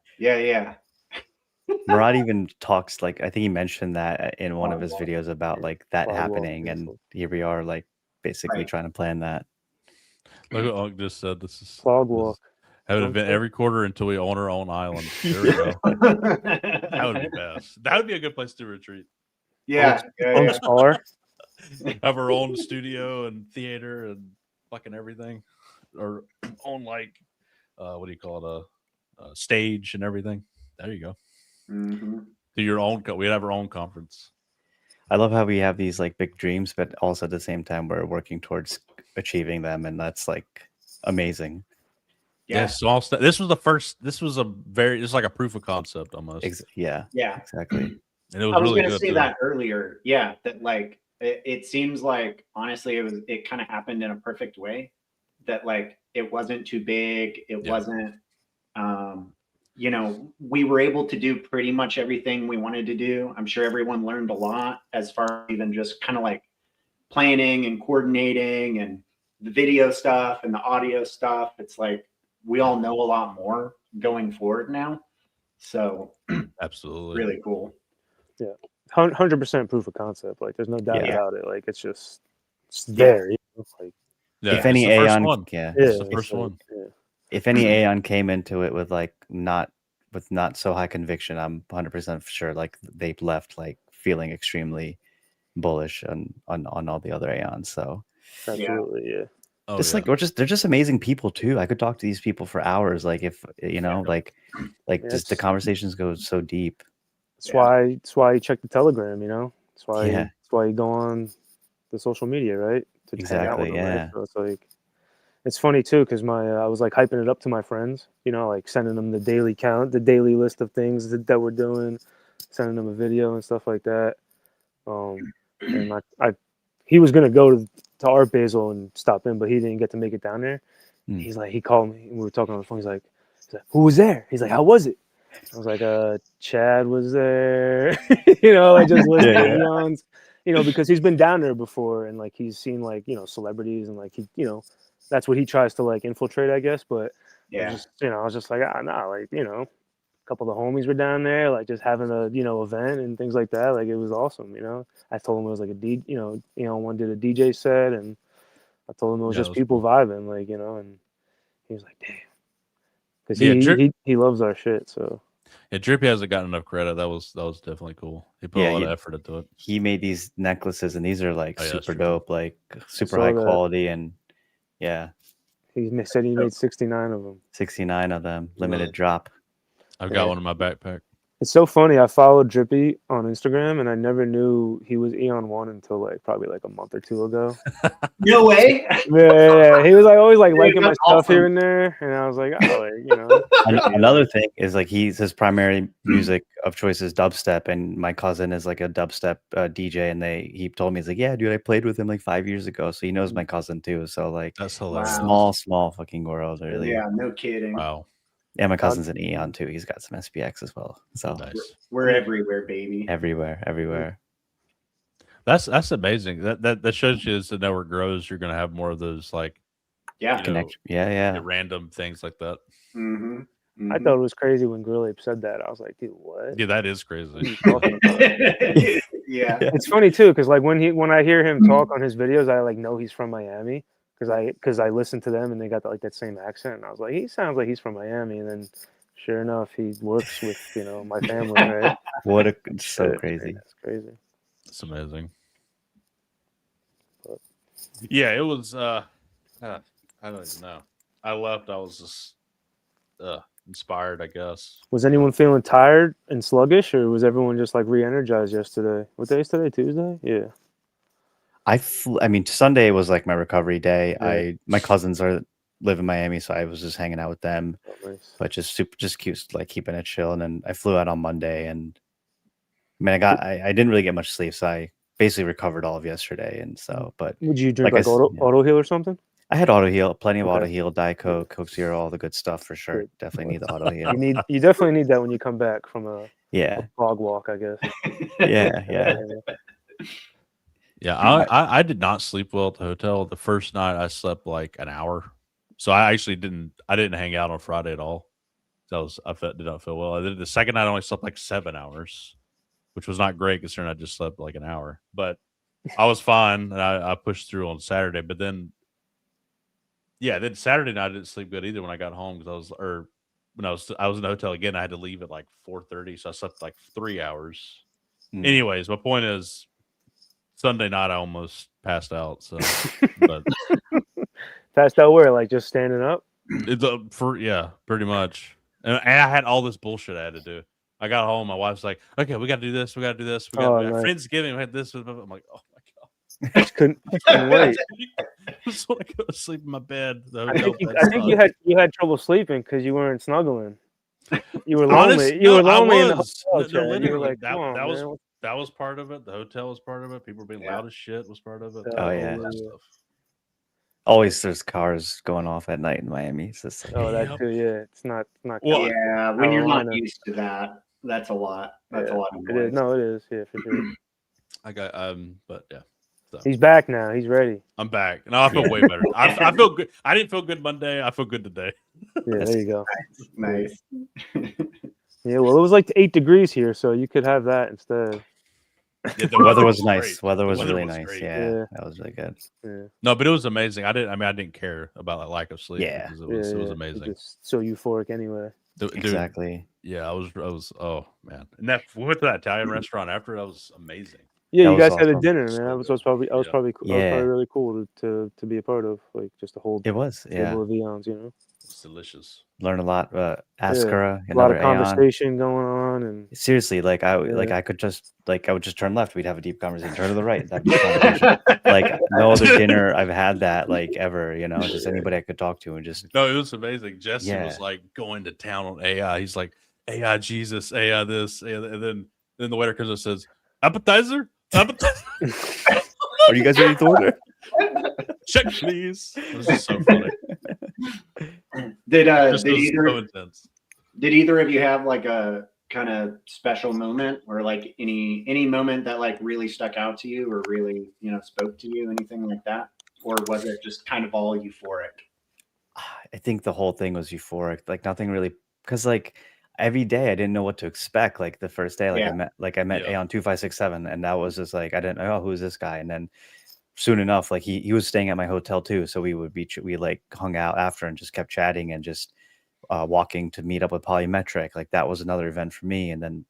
Morad even talks, like, I think he mentioned that in one of his videos about like that happening, and here we are, like basically trying to plan that. Look what Unc just said. This is fog walk. Have an event every quarter until we own our own island. There we go. That would be best. That would be a good place to retreat. Yeah. Have our own studio and theater and fucking everything, or own like what do you call it, a stage and everything. There you go. Mm-hmm. Do your own. We'd have our own conference. I love how we have these like big dreams, but also at the same time we're working towards achieving them, and that's like amazing. Yeah, small step. This was the first. This was like a proof of concept almost. Yeah, exactly. And it was I was really going to good say too. that earlier. Yeah, that like it seems like honestly it kind of happened in a perfect way. That like it wasn't too big. It wasn't. You know, we were able to do pretty much everything we wanted to do. I'm sure everyone learned a lot as far as even just kind of like planning and coordinating and the video stuff and the audio stuff. It's like we all know a lot more going forward now. So absolutely really cool. Yeah, 100% proof of concept. Like there's no doubt about it. Like it's there. You know? Like if any Aeon, it's the first one. If any Aeon came into it with not so high conviction, I'm 100% sure like they left like feeling extremely bullish on all the other Aeons. So absolutely, yeah. Oh, like they're just amazing people too. I could talk to these people for hours. Like if you know, just the conversations go so deep. That's why you check the Telegram. You know, that's why you go on the social media, right? To hang out with them, right? So it's like. It's funny too because I was like hyping it up to my friends, you know, like sending them the daily count, the daily list of things that we're doing, sending them a video and stuff like that. And he was gonna go to Art Basel and stop in, but he didn't get to make it down there. He's like, he called me and we were talking on the phone. He's like, who was there? He's like, how was it? I was like, Chad was there, you know, like just listening to Aeons, you know, because he's been down there before and like he's seen like, you know, celebrities and like he, you know. That's what he tries to like infiltrate, I guess. But I was just like, nah, like, you know, a couple of the homies were down there, like just having a, you know, event and things like that. Like it was awesome, you know. I told him it was like one did a DJ set, and I told him it was just people vibing, like, you know, and he was like, damn, because he loves our shit. So yeah, Drippy hasn't gotten enough credit. That was definitely cool. He put a lot of effort into it. He made these necklaces, and these are like super dope, like super high quality, and he said he made 69 of them. 69 of them, limited drop. I've got one in my backpack. It's so funny. I followed Drippy on Instagram, and I never knew he was Aeon 1 until like probably like a month or two ago. No way. Yeah. He was like always like liking my stuff here and there, and I was like, oh, like, you know. Another thing is like his primary music of choice is dubstep, and my cousin is like a dubstep DJ, and he told me, he's like, yeah, dude, I played with him like 5 years ago, so he knows my cousin too. So like that's hilarious. Small fucking world, really. Yeah, no kidding. Wow. Yeah, my cousin's an Aeon too. He's got some SPX as well. So we're everywhere, baby. Everywhere. That's amazing. That shows you as the network grows, you're gonna have more of those like connect. Random things like that. I thought it was crazy when Grill Ape said that. I was like, dude, what? Yeah, that is crazy. Yeah, it's funny too because like when I hear him talk on his videos, I like know he's from Miami. Because I listened to them and they got like that same accent, and I was like, he sounds like he's from Miami, and then sure enough, he works with my family, right? It's so crazy. That's crazy. It's amazing. But, yeah, it was. I don't even know. I left. I was just inspired, I guess. Was anyone feeling tired and sluggish, or was everyone just like re-energized yesterday? What day is today? Tuesday? Yeah. I mean, Sunday was like my recovery day. Yeah. My cousins live in Miami, so I was just hanging out with them, but just cute, like keeping it chill. And then I flew out on Monday, and I mean, I didn't really get much sleep, so I basically recovered all of yesterday. And so, but would you drink like auto heal or something? I had auto heal, plenty of auto heal, Diet Coke, Coke Zero, all the good stuff for sure. Definitely need the auto heal. You definitely need that when you come back from a fog walk, I guess. Yeah. Yeah, I did not sleep well at the hotel. The first night I slept like an hour, so I actually didn't hang out on Friday at all. So I did not feel well. The second night I only slept like 7 hours, which was not great considering I just slept like an hour. But I was fine, and I pushed through on Saturday. But then Saturday night I didn't sleep good either when I got home because I was in the hotel again. I had to leave at like 4:30, so I slept like 3 hours. Anyways, my point is, Sunday night I almost passed out. So, but passed out where? Like just standing up? It's pretty much. And I had all this bullshit I had to do. I got home. My wife's like, "Okay, we got to do this. We got to do this. We Oh, got nice. Friendsgiving. We had this." I'm like, "Oh my god!" Just couldn't wait. I just want to go to sleep in my bed. The I hotel think bed you had trouble sleeping because you weren't snuggling. You were Honest, lonely. You no, were lonely in the I was. hotel No, chair. You were literally, like, "Come on, man." that was part of it. The hotel was part of it. People being loud as shit was part of it. Oh, yeah. All that stuff. Always there's cars going off at night in Miami. It's just like, Oh, that Yep. too. Yeah, it's not. Well, Yeah, when you're not Carolina. used to that, that's a lot. That's a Yeah, lot of it is. noise. No, it is. Yeah, for sure. I got but yeah. So He's back now. He's ready. I'm back. No, I feel way better. I feel good. I didn't feel good Monday. I feel good today. Yeah, there you go. Nice. Yeah, well, it was like 8 degrees here, so you could have that instead. Yeah, the weather was great. nice. Weather The was weather really was nice. great. Yeah, that was really good. Yeah, No, but it was amazing. I didn't care about that lack of sleep. Yeah. Because it yeah, was yeah. amazing. Just so euphoric anyway. Dude, Exactly. yeah, I was. Oh man, and we went to that Italian restaurant after. That was amazing. Yeah, That you was guys had a awesome. dinner, So man. That was good. probably Yeah. really cool to be a part of, like just a whole It was. Yeah. table of Aeons, you know. It's delicious. Learn a lot. Askara, A lot of another Aeon. conversation going on, and Seriously, like I would just turn left. We'd have a deep conversation. Turn to the right. Have a deep conversation. Like no other dinner I've had that like ever. You know, just anybody I could talk to and just. No, it was amazing. Jesse Yeah. was like going to town on AI. He's like AI Jesus, AI this, AI that. And then the waiter comes and says, "Appetizer, appetizer." Are you guys ready to order? Check, please. It was just so funny. Did Just did was either so intense. did either of you have like a kind of special moment, or like any moment that like really stuck out to you, or really spoke to you, anything like that, or was it just kind of all euphoric? I think the whole thing was euphoric. Like nothing really, because like every day I didn't know what to expect. Like the first day, I met Yeah. Aeon 2567, and that was just like I didn't know who's this guy. And then soon enough, like he was staying at my hotel too, so we like hung out after and just kept chatting and just walking to meet up with Polymetric. Like that was another event for me. And then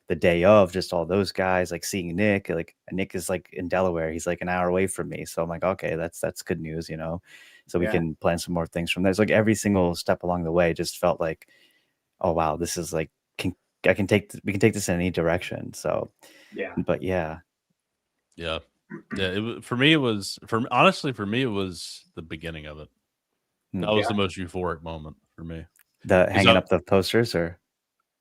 the day of, just all those guys, like seeing Nick. Like Nick is like in Delaware. He's like an hour away from me, so I'm like, okay, that's good news, you know. So we can plan some more things from there. It's like every single step along the way just felt like, oh wow, this is like we can take this in any direction. So but yeah. For me, it was the beginning of it. That was the most euphoric moment for me. The hanging up the posters, or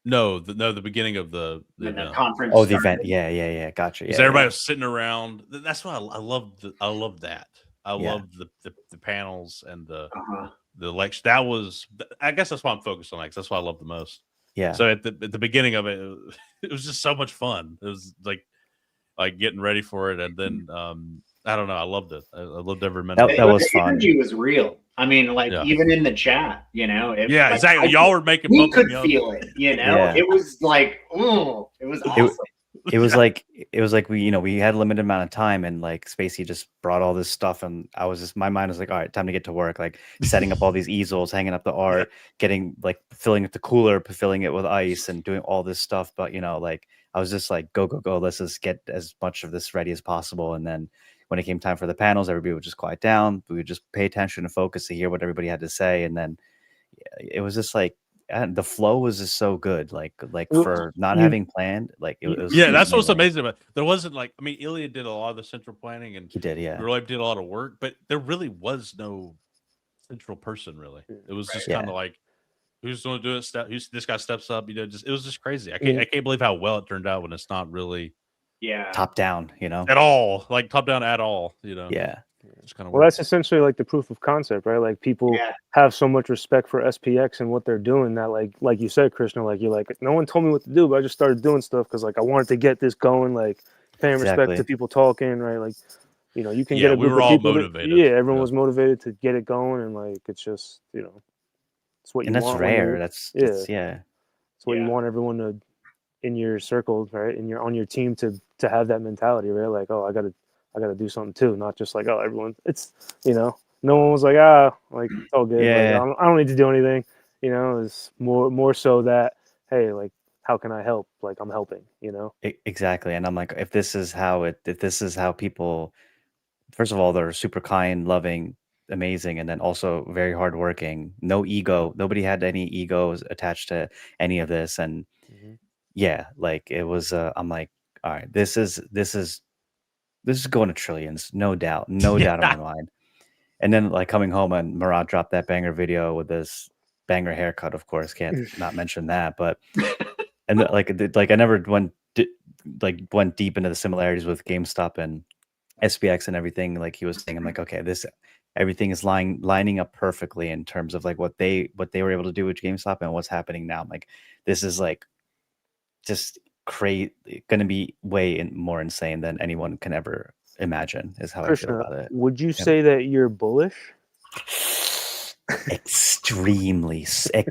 the beginning of the event. Conference. Oh, the event. Yeah. Gotcha. Because everybody was sitting around. That's why I loved that. I loved the panels and the lecture. That was, I guess that's why I'm focused on that, 'cause that's what I love the most. Yeah. So at the beginning of it, it was just so much fun. It was like getting ready for it, and then I don't know. I loved it. I loved every minute. That was fun. The energy was real. I mean, like even in the chat, exactly. Y'all were making. We could feel it. It was like, it was awesome. It was like we had a limited amount of time, and like Spacey just brought all this stuff, and my mind was like, all right, time to get to work, like setting up all these easels, hanging up the art, getting like filling up the cooler, filling it with ice, and doing all this stuff. But like I was just like, go, let's just get as much of this ready as possible. And then when it came time for the panels, everybody would just quiet down. We would just pay attention and focus to hear what everybody had to say, and then it was just like. And the flow was just so good, like for not having planned, like it was. Yeah, that's what's amazing about it. There wasn't like, I mean, Ilya did a lot of the central planning, and he did, yeah. Really did a lot of work, but there really was no central person. Really, it was just kind of like, who's going to do it? This guy steps up? It was just crazy. I can't believe how well it turned out when it's not really, top down, at all, like top down at all, Yeah. It's kind of that's essentially like the proof of concept, right? Like people have so much respect for SPX and what they're doing that, like you said, Krishna, like you're like, no one told me what to do, but I just started doing stuff because like I wanted to get this going, like paying respect to people talking, right? Like, you can get a group of people. Motivated. Everyone was motivated to get it going, and like it's just it's what you want. And that's rare. That's what you want everyone to in your circle, right? On your team to have that mentality, right? Like, oh, I gotta do something too, not just like, oh, everyone. It's no one was like, like it's all good. Yeah. Like, I don't need to do anything. It's more so that, hey, like, how can I help? Like, I'm helping. Exactly. And I'm like, if this is how people, first of all, they're super kind, loving, amazing, and then also very hardworking. No ego. Nobody had any egos attached to any of this, and yeah, like it was. I'm like, all right, this is going to trillions, no doubt in my mind. And then like coming home and Morad dropped that banger video with this banger haircut. Of course, can't not mention that. But and like I never went deep into the similarities with GameStop and SPX and everything. Like he was saying, I'm like, okay, everything is lining up perfectly in terms of like what they were able to do with GameStop and what's happening now. I'm like, this is like just going to be way more insane than anyone can ever imagine. Is how Krishna, I feel about it. would you say that you're bullish? Extremely. 6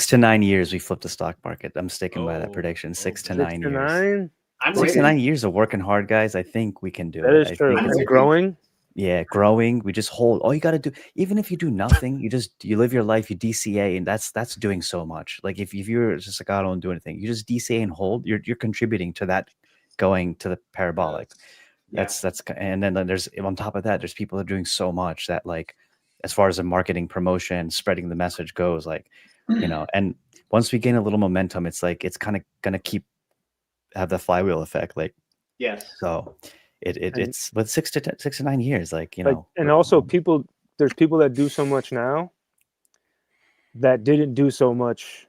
to 9 years we flipped the stock market. I'm sticking by that prediction. 6 to 9 years. 6 to 9 years of working hard, guys. I think we can do it. That is true. It's growing. Yeah, growing. We just hold. All you got to do, even if you do nothing, you live your life. You DCA, and that's doing so much. Like if you're just like, I don't do anything, you just DCA and hold. You're contributing to that going to the parabolic. That's and then there's on top of that, there's people that are doing so much that like, as far as the marketing, promotion, spreading the message goes, like, you know. And once we gain a little momentum, it's like it's kind of gonna have the flywheel effect, like. Yes. So. It's with 6 to 9 years, like, you know. And also there's people that do so much now that didn't do so much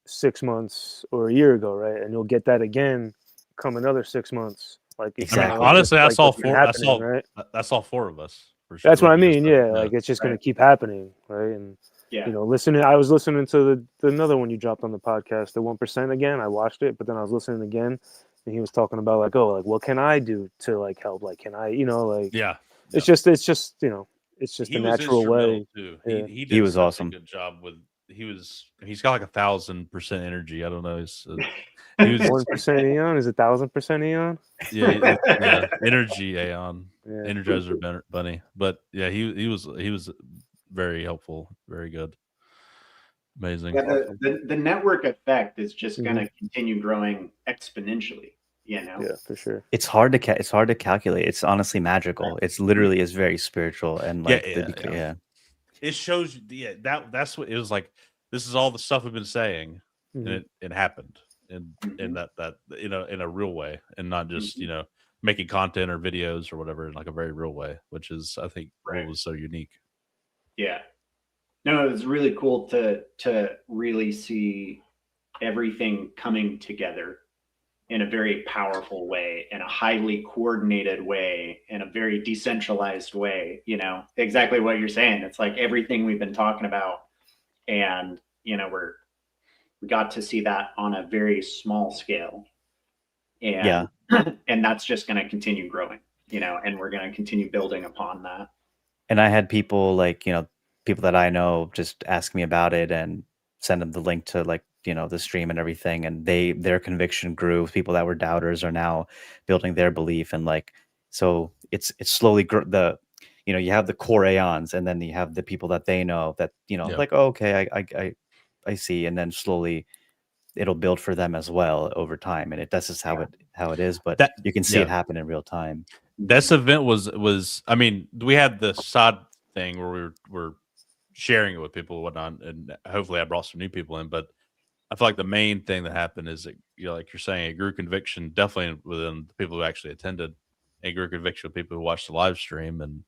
6 months or a year ago, right? And you'll get that again come another 6 months. Like exactly. I mean, honestly, that's all four. Right? That's all four of us. For sure. That's what I mean. Yeah, like it's just gonna keep happening, right? And you know, I was listening to the another one you dropped on the podcast, the 1% again. I watched it, but then I was listening again. And he was talking about like, oh, like what can I do to like help? Like, can I, you know, like, it's just, you know, it's just a natural way. Too. Yeah. He was awesome. A good job with. He's got like 1,000% energy. I don't know. He was 1% Aeon is 1,000% Aeon. Yeah, energy Aeon, Energizer Bunny. But yeah, he was very helpful, very good, amazing. Yeah, the network effect is just going to continue growing exponentially. You know. Yeah, for sure. It's hard to calculate. It's honestly magical. It's literally is very spiritual and like It shows you. That's what it was like. This is all the stuff we've been saying, and it happened. In that you know, in a real way, and not just you know, making content or videos or whatever in like a very real way, which is I think what was so unique. Yeah, no, it was really cool to really see everything coming together in a very powerful way, in a highly coordinated way, in a very decentralized way. You know, exactly what you're saying. It's like everything we've been talking about, and you know, we got to see that on a very small scale. And and that's just going to continue growing, you know, and we're going to continue building upon that. And I had people like, you know, people that I know just ask me about it and send them the link to like, you know, the stream and everything. And their conviction grew. People that were doubters are now building their belief. And like, so it's slowly you know, you have the core Aeons and then you have the people that they know that, you know, like, oh, okay, I see. And then slowly it'll build for them as well over time. And that's just how it is. But you can see it happen in real time. This event was, I mean, we had the side thing where we were sharing it with people and whatnot. And hopefully I brought some new people in, but I feel like the main thing that happened is that, you know, like you're saying, it grew conviction definitely within the people who actually attended. It grew conviction with people who watched the live stream and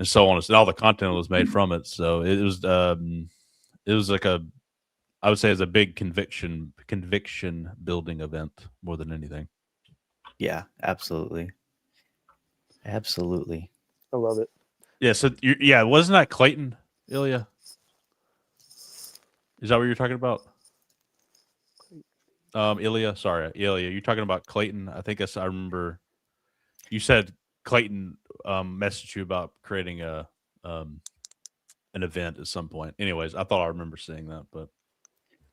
so on. And all the content was made from it. So it was like I would say it's a big conviction building event more than anything. Yeah, absolutely. Absolutely. I love it. Yeah. So wasn't that Clayton, Ilya? Is that what you're talking about? Ilya, you're talking about Clayton. I think I remember you said Clayton messaged you about creating an event at some point. Anyways, I thought I remember seeing that, but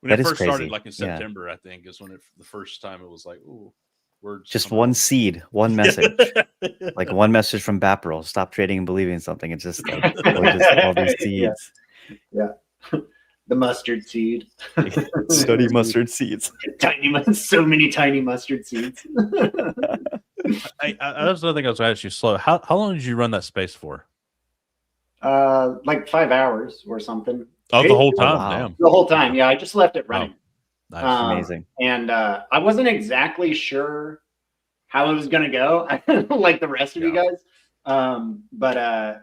when it first started, like in September, I think is when the first time it was like, ooh, words. Just one seed, one message, like one message from Bapril. Stop trading and believing in something. It's just like all these seeds. Yeah. The mustard seed. Study mustard seeds. So many tiny mustard seeds. That's another thing I was going to ask you. Slow. How long did you run that space for? Like 5 hours or something. Oh, the whole It- time. wow. Damn. The whole time. Yeah, I just left it Wow. running. Nice. Amazing. And I wasn't exactly sure how it was gonna go, like the rest of you guys. But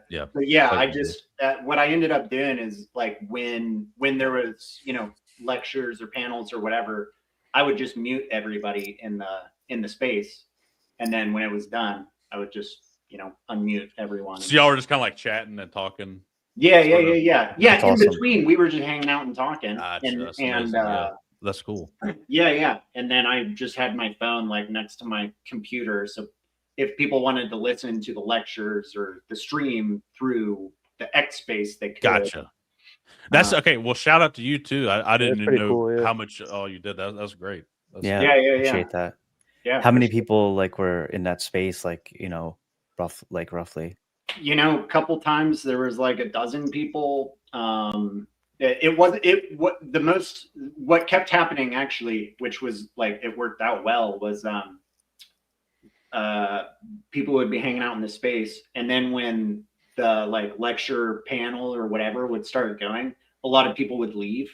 Yeah. I just what I ended up doing is like when there was lectures or panels or whatever, I would just mute everybody in the space, and then when it was done, I would just unmute everyone. So y'all were just kind of like chatting and talking. Yeah. That's In awesome. between, we were just hanging out and talking. Gotcha, that's and amazing, yeah. That's cool. yeah. And then I just had my phone like next to my computer. So if people wanted to listen to the lectures or the stream through the X space, they could. Gotcha. That's okay. Well, shout out to you too. I didn't even know cool, how much you did. That's great. That's Yeah. Yeah. Appreciate that. Yeah. How many people like were in that space? Like, roughly. A couple times there was like a dozen people. What kept happening actually, which was like it worked out well, was people would be hanging out in the space, and then when the like lecture panel or whatever would start going, a lot of people would leave.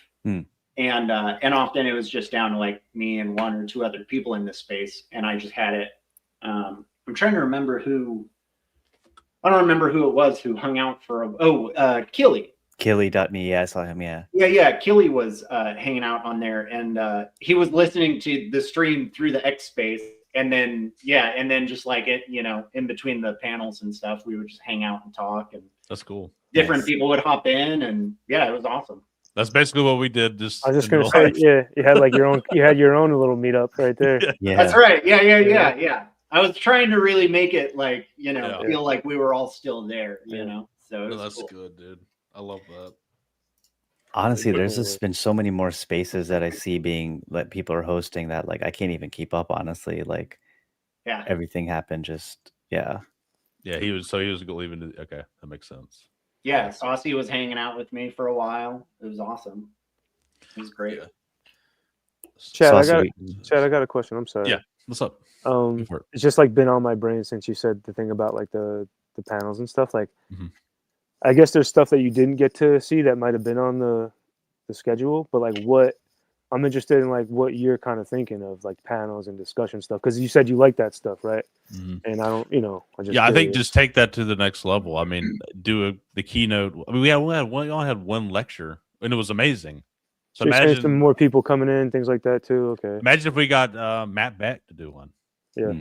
And often it was just down to like me and one or two other people in this space, and I just had it. I'm trying to remember who. I don't remember who it was who hung out for Killy. Killy.me. Yeah, I saw him. Yeah. Yeah. Killy was hanging out on there, and he was listening to the stream through the X space, and then just like it, in between the panels and stuff, we would just hang out and talk, and That's cool. different people would hop in, and yeah, it was awesome. That's basically what we did. Just I was just gonna say, yeah, you had like your own little meetup right there. Yeah. That's right. Yeah. I was trying to really make it like, feel like we were all still there, So it was that's cool. good, dude. I love that. Honestly, there's just been so many more spaces that I see that people are hosting that like I can't even keep up. Honestly, like everything happened. Yeah, he was leaving. Okay, that makes sense. Yeah, Saucy was hanging out with me for a while. It was awesome. It was great. Yeah. Chad, I got a question. I'm sorry. Yeah, what's up? It's just like been on my brain since you said the thing about like the panels and stuff. Like, I guess there's stuff that you didn't get to see that might have been on the schedule, but like what I'm interested in, like what you're kind of thinking of, like panels and discussion stuff, because you said you like that stuff, right? And I don't, I think just take that to the next level. I mean, do the keynote. I mean, we only had one lecture, and it was amazing. So imagine some more people coming in, things like that too. Okay. Imagine if we got Matt Beck to do one. Yeah.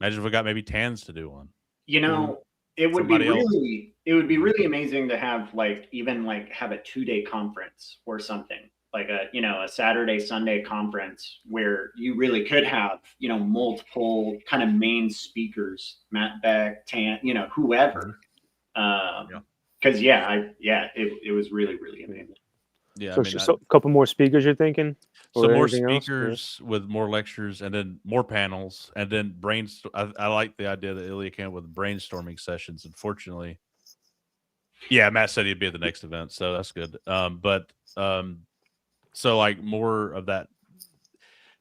Imagine if we got maybe Tans to do one. It would be really amazing to have have a 2-day conference or something, like a Saturday, Sunday conference where you really could have, multiple kind of main speakers, Matt Beck, Tan, whoever. Because it was really, really amazing. Yeah, so a couple more speakers you're thinking? So more speakers with more lectures, and then more panels, and then I like the idea that Ilya came up with brainstorming sessions. Unfortunately, Matt said he'd be at the next event, so that's good. So like more of that.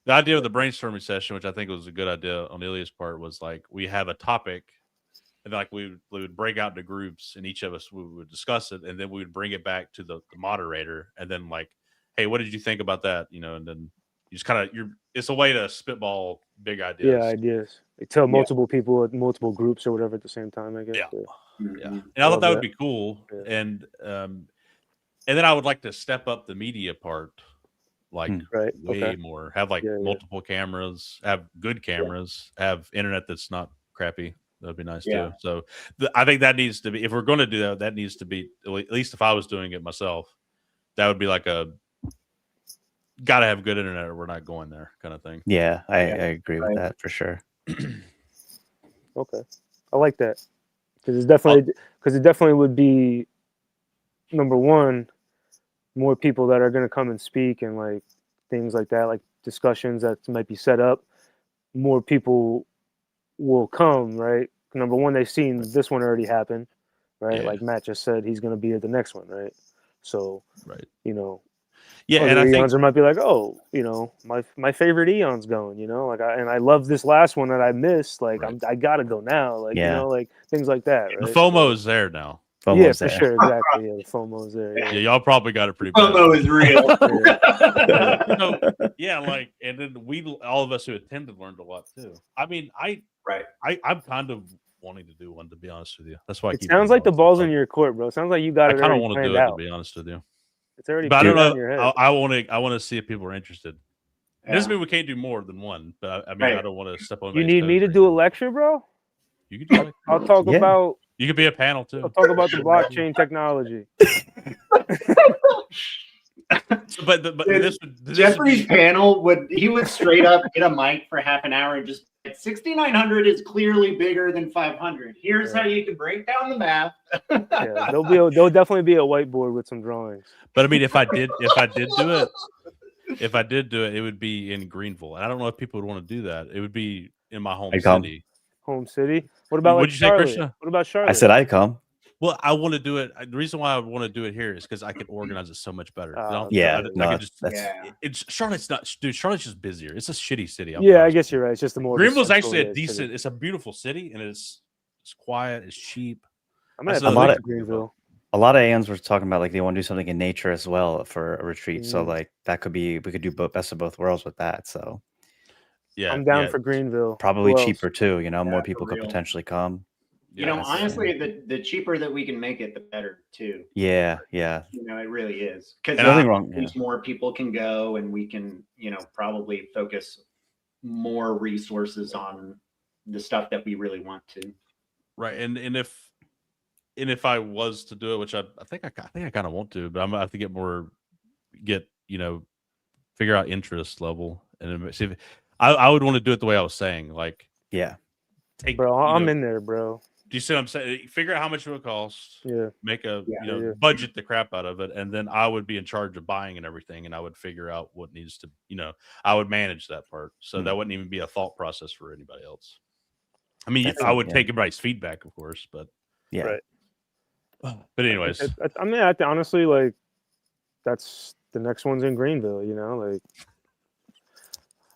The idea of the brainstorming session, which I think was a good idea on Ilya's part, was like we have a topic, and like we would break out into groups, and each of us would discuss it, and then we would bring it back to the moderator, and then like, hey, what did you think about that? And then you just kind of it's a way to spitball big ideas. Yeah, ideas. Tell multiple people at multiple groups or whatever at the same time, I guess. Yeah. And I thought that would be cool. Yeah. And then I would like to step up the media part, like way more. Have like multiple cameras, have good cameras, have internet that's not crappy. That'd be nice too. So I think that needs to be, if we're going to do that, that needs to be, at least if I was doing it myself, that would be like got to have good internet or we're not going there kind of thing. Yeah, I agree with that for sure. Okay. I like that. Because it definitely would be, number one, more people that are going to come and speak and like things like that, like discussions that might be set up. More people will come, right? Number one, they've seen this one already happen, right? Yeah. Like Matt just said, he's going to be at the next one, right? So, and I Aeons think might be like, oh, my favorite Aeon's going, like, I love this last one that I missed. Like, I gotta go now. Like, like things like that. Right? The FOMO is there now. FOMO's for there. sure, exactly. Yeah, the FOMO's there. Yeah, Yeah. y'all probably got it pretty bad. FOMO is real. So, yeah, like, and then all of us who attended learned a lot too. I mean, I'm kind of wanting to do one, to be honest with you. That's why It sounds like the ball's in your court, bro. It sounds like you got I it kind of already want to planned do it, out. to be honest with you. It's already But I don't planned out know. in your head. I want to see if people are interested. It doesn't Yeah. mean we can't do more than one, but I mean, Right. I don't want to step on. You need me to do a lecture, bro? You could do it. I'll talk Yeah. about. You could be a panel too. I'll talk about the blockchain technology. But Dude, this Jeffrey's panel would straight up get a mic for half an hour and just 6900 is clearly bigger than 500. Here's how you can break down the math. Yeah, there'll definitely be a whiteboard with some drawings. But I mean, if I did do it, it would be in Greenville, and I don't know if people would want to do that. It would be in my home city. Home city. What about What'd like you say, Charlotte? Krishna? What about Charlotte? I said I'd come. Well, I want to do it. The reason why I want to do it here is because I could organize it so much better. Yeah, I could just. Yeah. It's Charlotte's not, dude. Charlotte's just busier. It's a shitty city. Yeah, I guess you're right. It's just the more. Greenville's actually a central, decent. city. It's a beautiful city, and it's quiet. It's cheap. I'm gonna That's have to another go to Greenville. A lot of Aeons were talking about like they want to do something in nature as well for a retreat. So Mm. like that could be, we could do best of both worlds with that. So Yeah, I'm down for Greenville. probably Who else? cheaper too. You know, Yeah, more for people could real. potentially come. You know, that's- honestly, the cheaper that we can make it, the better too. Yeah, yeah. You know, it really is. Because Nothing wrong. Yeah. more people can go, and we can, you know, probably focus more resources on the stuff that we really want to. right. And if I was to do it, which I think I kind of want to, but I'm gonna have to figure out interest level and see if I would want to do it the way I was saying, like Yeah. take. Bro, you I'm know, in there, bro. Do you see what I'm saying? Figure out how much it would cost. Yeah. Make a Yeah. budget the crap out of it, and then I would be in charge of buying and everything, and I would figure out what needs to, I would manage that part, so that wouldn't even be a thought process for anybody else. I mean, That's I it, would yeah. take everybody's feedback, of course, but Yeah. Right. But anyways, I mean, I think honestly, like, that's the next one's in Greenville. You know, like,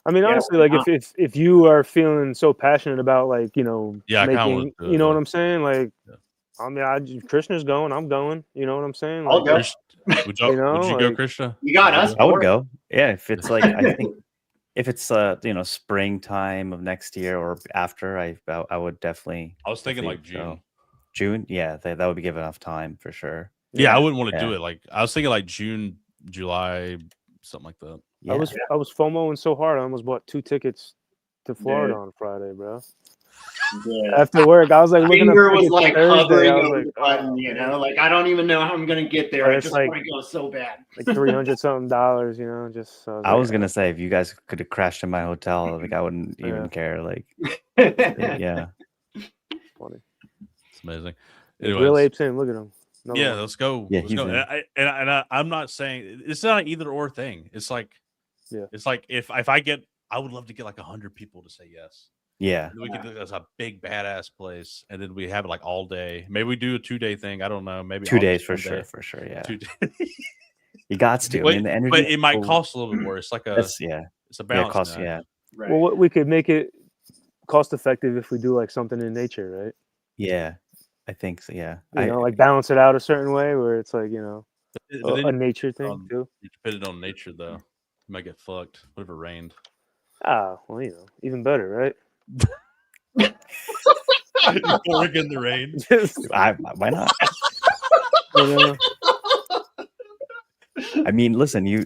I mean, Yeah, honestly, why like, if you are feeling so passionate about, like, Yeah, I kinda wanna making, do it, you know yeah. what I'm saying? Like, Yeah. I mean, Krishna's going, I'm going. You know what I'm saying? I'll Like, go. would You know, you go, like- Krishna? You got us. I would for it. go. Yeah, if it's like I think if it's springtime of next year or after, I would definitely. I was thinking like definitely June. go. June, yeah, that would be give enough time for sure. Yeah, I wouldn't want to Yeah. do it. Like I was thinking like June, July, something like that. Yeah, I was FOMOing so hard, I almost bought 2 tickets to Florida Dude. on Friday, bro. Yeah. After work, I was like looking up Finger was tickets like Thursday. hovering I was over like, the button, oh, you man. know, like I don't even know how I'm gonna get there. But I it's just like- want to go so bad. like $300 something, you know, just. So I was gonna say if you guys could have crashed in my hotel, like I wouldn't even Yeah. care. Like, yeah. yeah, funny. It's amazing. Real Anyways, apes in. Look at him. Another yeah, one. let's go. Yeah, Let's he's go. in. I'm not saying it's not an either or thing. It's like, Yeah. it's like if I would love to get like 100 people to say yes. yeah, We could do this a big badass place, and then we have it like all day. Maybe we do a 2-day thing. I don't know. Maybe 2 August days for 1 day. sure, for sure. Yeah, 2 days. you got to. I mean, the energy. But it might will- cost a little bit more. It's like That's, it's a yeah, balance. cost. act. Yeah, Right. Well, we could make it cost effective if we do like something in nature, right? yeah. I think so. Yeah, You know, like balance it out a certain way where it's like, you know, But then a nature thing um, too. you depend on nature though. You might get fucked. What if it rained? Ah, well, you know, even better, right? Pouring in the rain. Just, why not? you know, I mean, listen, you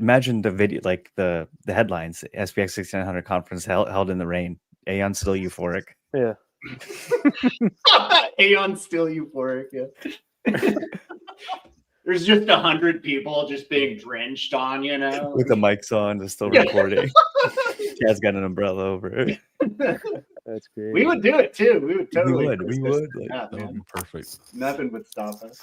imagine the video, like the headlines: SPX 6900 conference held in the rain. Aeon still euphoric. yeah. Aeon still euphoric. Yeah. There's just 100 people just being drenched on, you know. With the mics on, they're still recording. Chad's got an umbrella over it. That's great. We would do it too. We would totally. we push this would. to Like, that, That would man. be perfect. Nothing would stop us.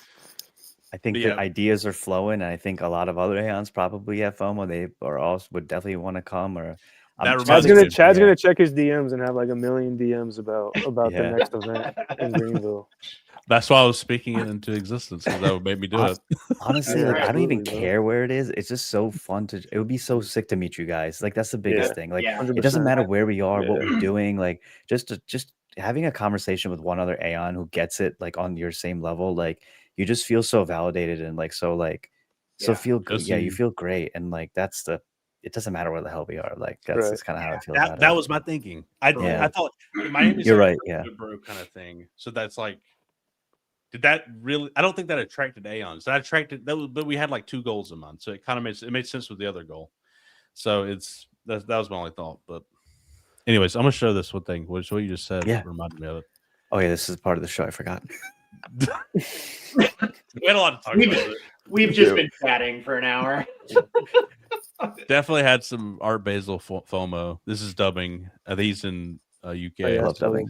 I think But the yeah. ideas are flowing, and I think a lot of other Aeons probably have FOMO. They are also would definitely want to come. Or That Chad's reminds gonna me- Chad's yeah. gonna check his DMs and have like 1 million DMs about the Yeah. next event in Greenville. That's why I was speaking it into existence, because that would make me do it. Honestly, Yeah, like, I don't even absolutely, bro. care where it is. It's just so fun to. It would be so sick to meet you guys. Like that's the biggest thing. Like Yeah. it doesn't 100%. matter where we are, what Yeah. we're doing. Like just having a conversation with one other Aeon who gets it like on your same level, like you just feel so validated and like so feel good. Yeah, you feel great, and like that's the. It doesn't matter where the hell we are. Like that's just kind of how I feel about it. That was my thinking. I thought Miami's You're like right. a bro kind of thing. So that's like, did that really? I don't think that attracted Aeons. That attracted that was, but we had like 2 goals in mind, so it kind of made sense with the other goal. So that was my only thought. But anyways, I'm gonna show this one thing, which what you just said reminded me of it. Oh yeah, this is part of the show. I forgot. We had a lot to talk about. We've just been chatting for an hour. Definitely had some Art Basel FOMO. This is dubbing. He's in UK. I love dubbing.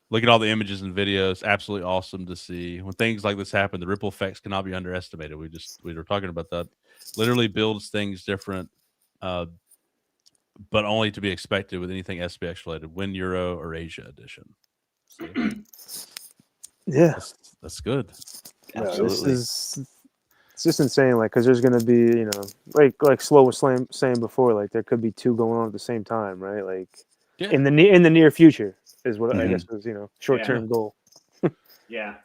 Look at all the images and videos. Absolutely awesome to see. When things like this happen, the ripple effects cannot be underestimated. We were talking about that. Literally builds things different, but only to be expected with anything SPX related. Win Euro or Asia edition. Yeah, that's good. Absolutely. It's just insane, like, because there's going to be, like Slow was saying before, like there could be 2 going on at the same time, right? Like in the near future is what I guess was, short-term goal. Yeah.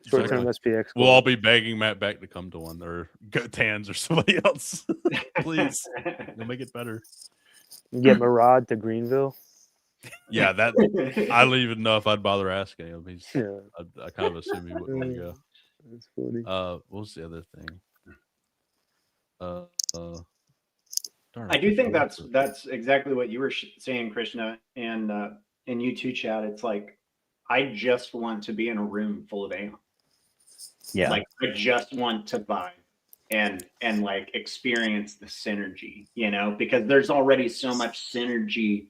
Short-term SPX goal. We'll all be begging Matt Beck to come to one, or go Tans or somebody else. Please, you'll make it better. You get Morad to Greenville. Yeah, that I don't even know if I'd bother asking him. I kind of assume he wouldn't want to go. That's funny. What was the other thing? I do think that's exactly what you were saying, Krishna, and in you too, Chad. It's like I just want to be in a room full of Aeons. Yeah, like I just want to vibe and like experience the synergy, because there's already so much synergy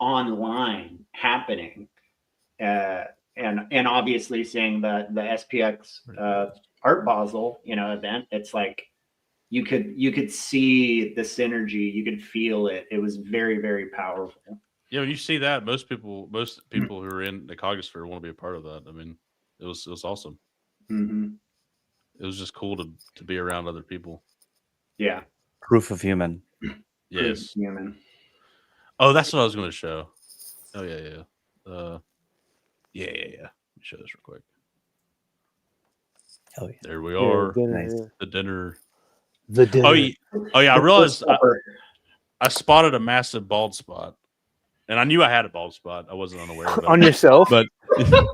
online happening, and obviously seeing the SPX Art Basel event, it's like you could see the synergy, you could feel it. It was very, very powerful. Yeah, when you see that, most people who are in the Cognisphere want to be a part of that. I mean, it was awesome. Mm-hmm. It was just cool to be around other people. Yeah, proof of human. Yes, proof of human. Oh, that's what I was going to show. Oh yeah. Yeah. Let me show this real quick. Hell yeah. There we are. Nice. The dinner. The dinner. Oh yeah. I realized I spotted a massive bald spot, and I knew I had a bald spot. I wasn't unaware of it. On yourself? But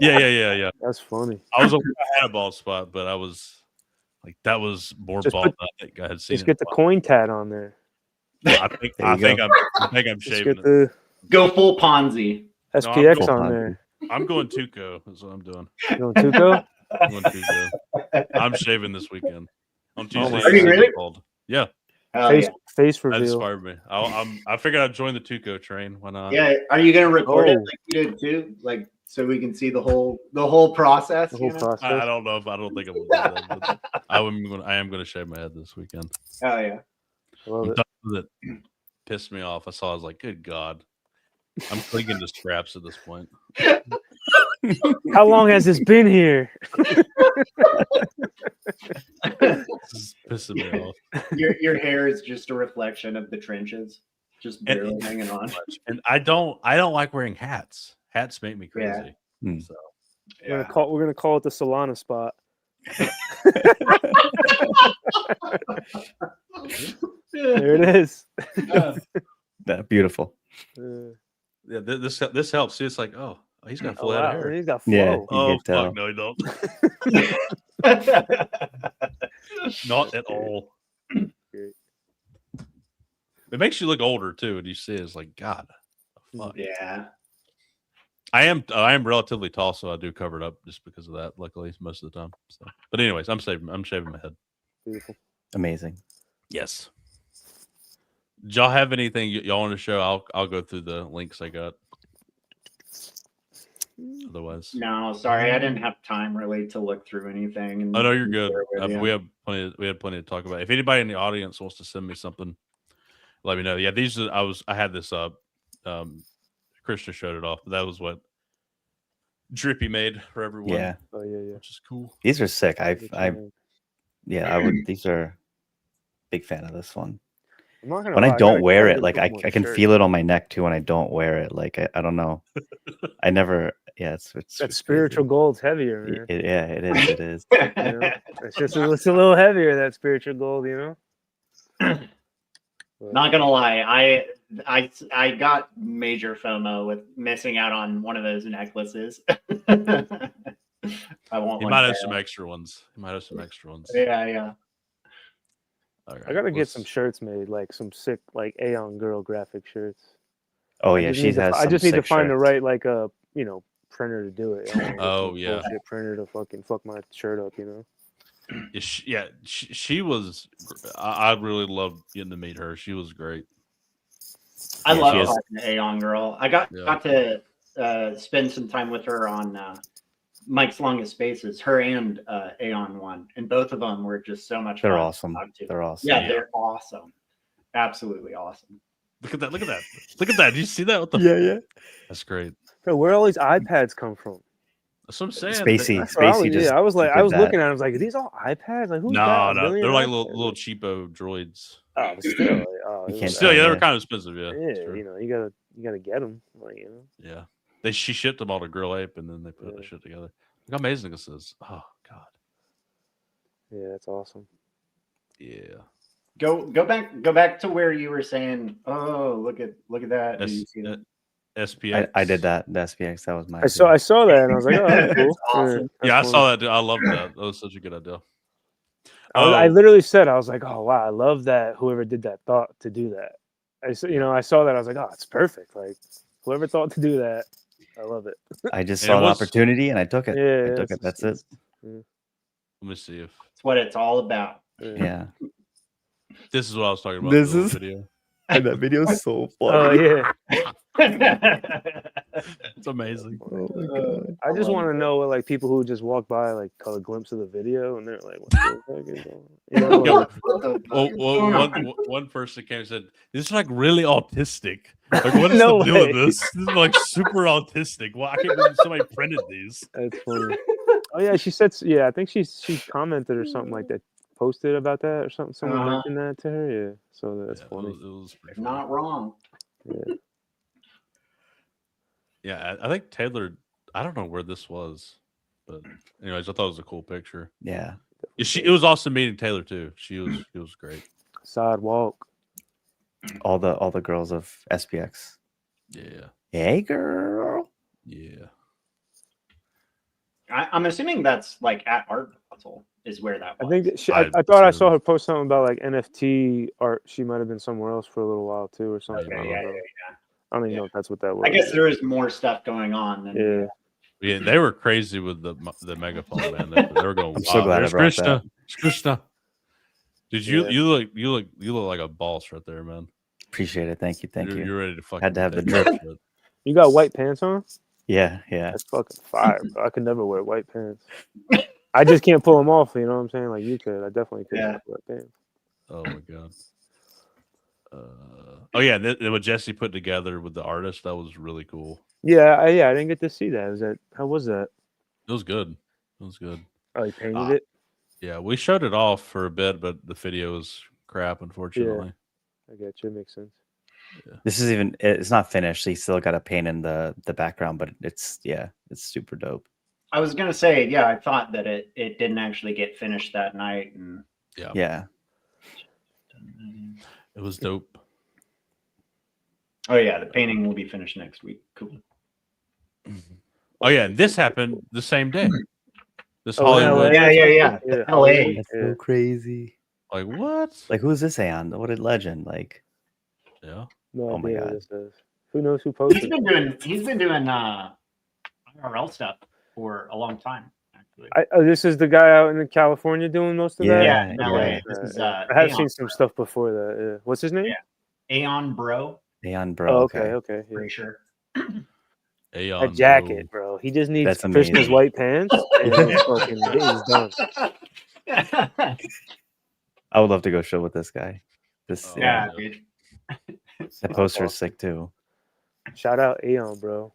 yeah. That's funny. I was aware I had a bald spot, but I was like, that was more bald than I think I had seen. Just get the coin tat on there. I think I'm shaving it. Go full Ponzi. SPX on there. I'm going Tuco. That's what I'm doing. You going Tuco? I'm going Tuco. I'm shaving this weekend. On Tuesday. Are you really? Yeah. Face That reveal. inspired me. I figured I'd join the Tuco train. Why not? Yeah. Are you going to record it like you did too? Like, so we can see the whole process? The whole process. I don't know. I don't think I'm going to do that. I am going to shave my head this weekend. Oh, yeah. That pissed me off. I was like, good God. I'm clinging to scraps at this point. How long has this been here? This is pissing me off. Your hair is just a reflection of the trenches, just barely hanging on. And I don't like wearing hats. Hats make me crazy. Yeah. So we're gonna call it the Solana spot. There it is. That beautiful. Yeah, this helps. See, it's like, oh, he's got full head of hair. He's got flow. Yeah. Oh fuck, no, he don't. Not at all. It makes you look older too, and you see it's like, God, fuck. Yeah. I am relatively tall, so I do cover it up just because of that. Luckily, most of the time. So, but anyways, I'm shaving my head. Beautiful. Amazing. Yes. Do y'all have anything y'all want to show? I'll go through the links I got. Otherwise, no, sorry, I didn't have time really to look through anything. And oh no, you're good. We had plenty to talk about. If anybody in the audience wants to send me something, let me know. Yeah, I had this Krishna showed it off. But that was what Drippy made for everyone. Yeah. Oh yeah. Which is cool. These are sick. I would. These are big fan of this one. I'm not gonna When I lie, don't gotta wear get it, like some I more can shirts. feel it on my neck too when I don't wear it. Like I don't know. I never. Yeah, it's That crazy. spiritual gold's heavier, man. Yeah, it is. It is. You know? It's a little heavier, that spiritual gold, you know. Not gonna lie, I got major FOMO with missing out on one of those necklaces. I want He one. might have some extra ones. Yeah. I gotta get some shirts made, like some sick, like Aeon girl graphic shirts. Oh yeah, she has. I just need to find the shirts. right, like a printer to do it. I don't wanna get Oh, some yeah. bullshit printer to fucking fuck my shirt up, you know. She was. I really loved getting to meet her. She was great. I Yeah, love she is. talking to Aeon girl. I got to spend some time with her on Mike's Longest Spaces, her and Aeon one, and both of them were just so much fun. They're awesome. They're awesome. Yeah, they're awesome. Absolutely awesome. Look at that! Look at that! Look at that! Did you see that? What the? Yeah. That's great. Bro, where all these iPads come from? That's what I'm saying. Spacey. I was did looking at it. I was like, are these all iPads? Like, who's got No, $1 they're like million little iPads? cheapo droids. Oh, but still, like, You can't Still, tell, they're yeah. kind of expensive. Yeah, yeah, you gotta get them. Like, yeah. She shipped them all to Girl Ape, and then they put the shit together. Look how amazing this is. Oh God. Yeah, that's awesome. Yeah. Go back to where you were saying, oh, look at that. Did you see that? SPX. I did that. The SPX. That was my. I saw that and I was like, oh, that's cool. Awesome. Yeah, I saw that. Dude. I loved that. That was such a good idea. I literally said, I was like, oh wow, I love that whoever did that thought to do that. I saw that, I was like, oh, it's perfect. Like whoever thought to do that, I love it. I just saw the opportunity and I took it. Yeah, I took it. That's it. Let me see if it's what it's all about. Yeah. This is what I was talking about. This in the is- video. And that video is so Oh funny. yeah. It's amazing. Oh my god. I just want to know what like people who just walk by like caught a glimpse of the video and they're like, what the heck is going on? You know, Yo, like, one person came and said, "This is like really autistic. Like, what is No the deal with way. this? This is like super autistic. Well, I can't believe somebody printed these." that's funny. Oh yeah, she said, I think she commented or something like that, posted about that or something. Someone mentioned that to her. Yeah, so that's funny. It was pretty funny. Not wrong. Yeah. Yeah, I think Taylor. I don't know where this was, but anyways, I thought it was a cool picture. Yeah. It was awesome meeting Taylor too. She was great. Sidewalk. All the girls of SPX. Yeah. Hey girl. Yeah. I'm assuming that's like at Art Basel is where that was. I think I thought I saw her post something about like NFT art. She might have been somewhere else for a little while too, or something. Okay, I don't yeah. know. I don't even know if that's what that was. I guess there is more stuff going on than Yeah, they were crazy with the megaphone, man. They were going. I'm so glad I brought that. Krishna. Dude, you look like a boss right there, man. Appreciate it. Thank you. You're ready to fucking Had to have the take drip. that shit. You got white pants on? Yeah. That's fucking fire, bro. I could never wear white pants. I just can't pull them off. You know what I'm saying? Like you could. I definitely could wear white pants. Oh my god. Oh yeah, and what Jesse put together with the artist, that was really cool. Yeah, I didn't get to see that. How was that? It was good. It was good. Oh, he painted it? Yeah, we showed it off for a bit, but the video was crap, unfortunately. I get you. It makes sense. Yeah. This is it's not finished. So you still got a paint in the background, but it's super dope. I was gonna say, I thought that it didn't actually get finished that night, and Yeah. It was dope. Oh yeah, the painting will be finished next week. Cool. Oh yeah, and this happened the same day. This Oh, Hollywood. Yeah. LA. That's so crazy. Like what? Like who's this Aeon? What a legend. Like Yeah. No Oh my idea what God. this is. Who knows who posted? He's been doing IRL stuff for a long time. Actually. This is the guy out in California doing most of that? Yeah, in LA. Okay. This is I have Aeon seen some stuff before that. Yeah. What's his name? Yeah. Aeon Bro. Aeon, bro. Oh, okay. Yeah. Pretty sure. Aeon, A jacket, bro. He just needs That's Krishna's amazing. white pants. And he's fucking, he's done. I would love to go show with this guy. This Yeah, dude. the poster is sick too. Shout out Aeon, bro.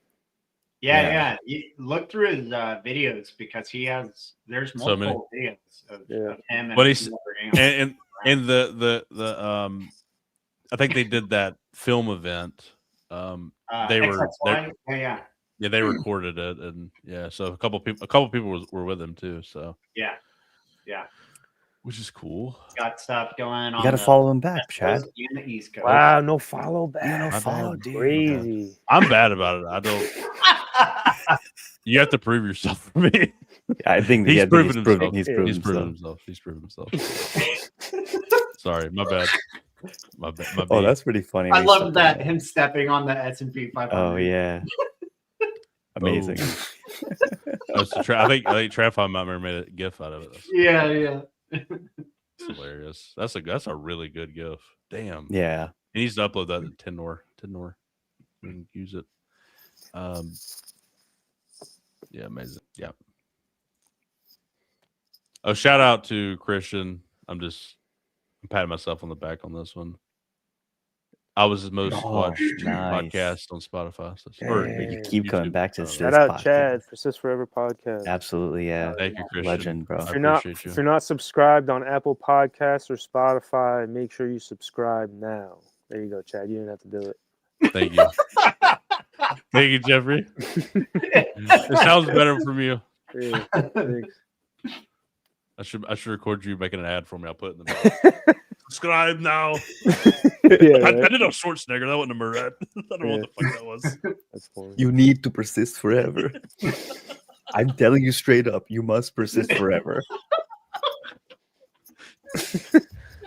Yeah. You look through his videos because there's So many. multiple videos of him. But he's- Aeon. and the I think they did that film event. They were yeah. Yeah, they recorded it, and so a couple people were with them too. So yeah, which is cool. got stuff going on. You got to follow him back, Chad. And the East Coast. Wow, no follow back. Yeah, no My follow, bad. dude. Crazy. I'm bad about it. I don't. You have to prove yourself for me. I think He's proven himself. He's proven himself. Sorry, my bad. My bad. Oh, that's pretty funny. I love that him stepping on the S&P 500. Oh yeah, amazing. I think Trapon Mummer made a GIF out of it. Yeah. It's hilarious. That's a really good GIF. Damn. Yeah. He needs to upload that to Tenor. We can use it. Yeah, amazing. Yeah. Oh, shout out to Christian. I'm patting myself on the back on this one. I was his most watched podcast on Spotify. You keep YouTube. coming back to this. Shout out podcast. Chad, Persist Forever podcast. Absolutely, yeah. Thank you, Christian. Legend, bro. If you're not subscribed on Apple Podcasts or Spotify, make sure you subscribe now. There you go, Chad. You didn't have to do it. Thank you. Thank you, Jeffrey. It sounds better from you. Yeah, thanks. I should record you making an ad for me. I'll put it in the back. Subscribe now. I did a Schwarzenegger. That wasn't a Morad. I don't know what the fuck that was. That's funny. You need to persist forever. I'm telling you straight up, you must persist forever.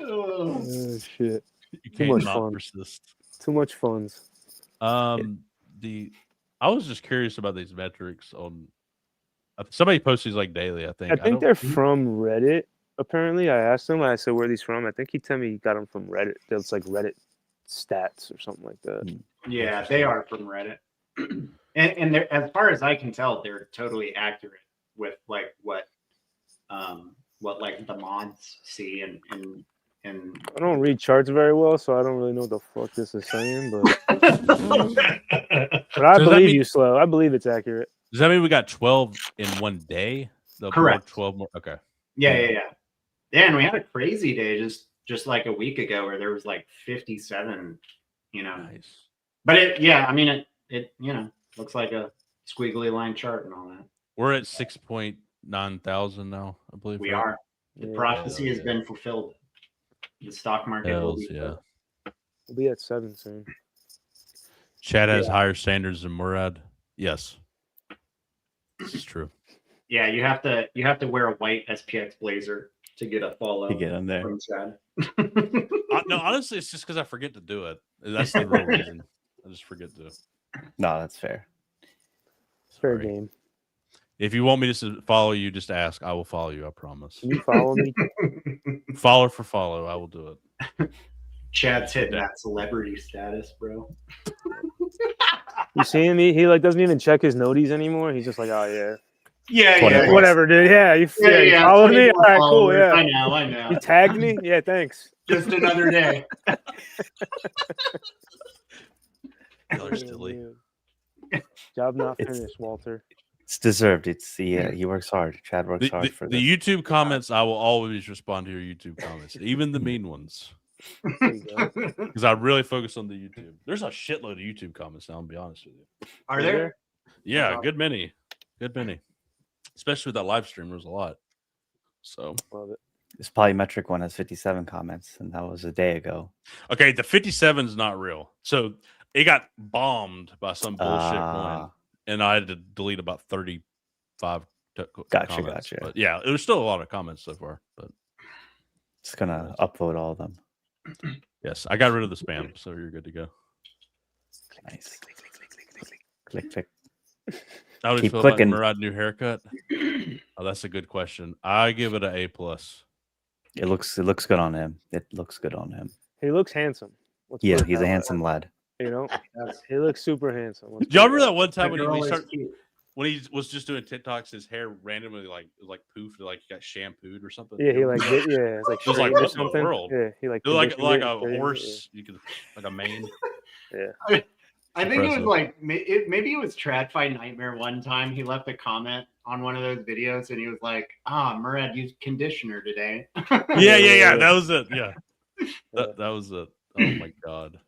Oh shit! You can't not persist. Too much funds. I was just curious about these metrics on. Somebody posts these like daily. I think they're from Reddit. Apparently, I asked him. I said, "Where are these from?" I think he told me he got them from Reddit. It's like Reddit stats or something like that. Yeah, they are from Reddit, and they're, as far as I can tell, they're totally accurate with like what like the mods see and. I don't read charts very well, so I don't really know what the fuck this is saying. But I believe you, Slow. I believe it's accurate. Does that mean we got 12 in one day? Correct. 12 more. Okay. Yeah. And we had a crazy day just like a week ago where there was like 57. Nice. But it looks like a squiggly line chart and all that. We're at 6.9 thousand now, I believe. We are. The prophecy has been fulfilled. The stock market will be We'll be at 7 soon. Chad has higher standards than Morad. Yes. This is true. Yeah, you have to wear a white SPX blazer to get a follow. To get on there. From Chad. No, honestly, it's just because I forget to do it. That's the real reason. I just forget to. No, that's fair. Fair game. If you want me to follow you, just ask. I will follow you. I promise. Can you follow me? Follow for follow. I will do it. Chad's hitting that celebrity status, bro. You see him? He like doesn't even check his noties anymore. He's just like, oh yeah. Yeah. Whatever, dude. Yeah, you followed me. All right, cool. Yeah, I know. You tagged me. Yeah, thanks. Just another day. Y'all are silly. Job not finished, Walter. It's deserved. It's he works hard. Chad works hard for the YouTube comments. I will always respond to your YouTube comments, even the mean ones, because I really focus on the YouTube. There's a shitload of YouTube comments now. I'll be honest with you. Are there? Yeah, good many. Especially with that live stream, there's a lot. So love it. This Polymetric one has 57 comments, and that was a day ago. Okay, the 57 is not real. So it got bombed by some bullshit coin, and I had to delete about 35 comments. Gotcha. But yeah, it was still a lot of comments so far. But it's gonna upvote all of them. Yes, I got rid of the spam, so you're good to go. Nice. Click. How do you feel clicking. about Morad new haircut? Oh, that's a good question. I give it an A+. It looks good on him. He looks handsome. He's a handsome lad. He looks super handsome. Y'all remember that one time when he was just doing TikToks, his hair randomly like poofed, like he got shampooed or something? Yeah, he like it's like it was like what in the world? Yeah, he like like a horse. You could like a mane. Yeah. I think it was like maybe it was TradFi Nightmare one time. He left a comment on one of those videos and he was like, Morad used conditioner today. Yeah. That was it. Yeah. That was it. Oh my god.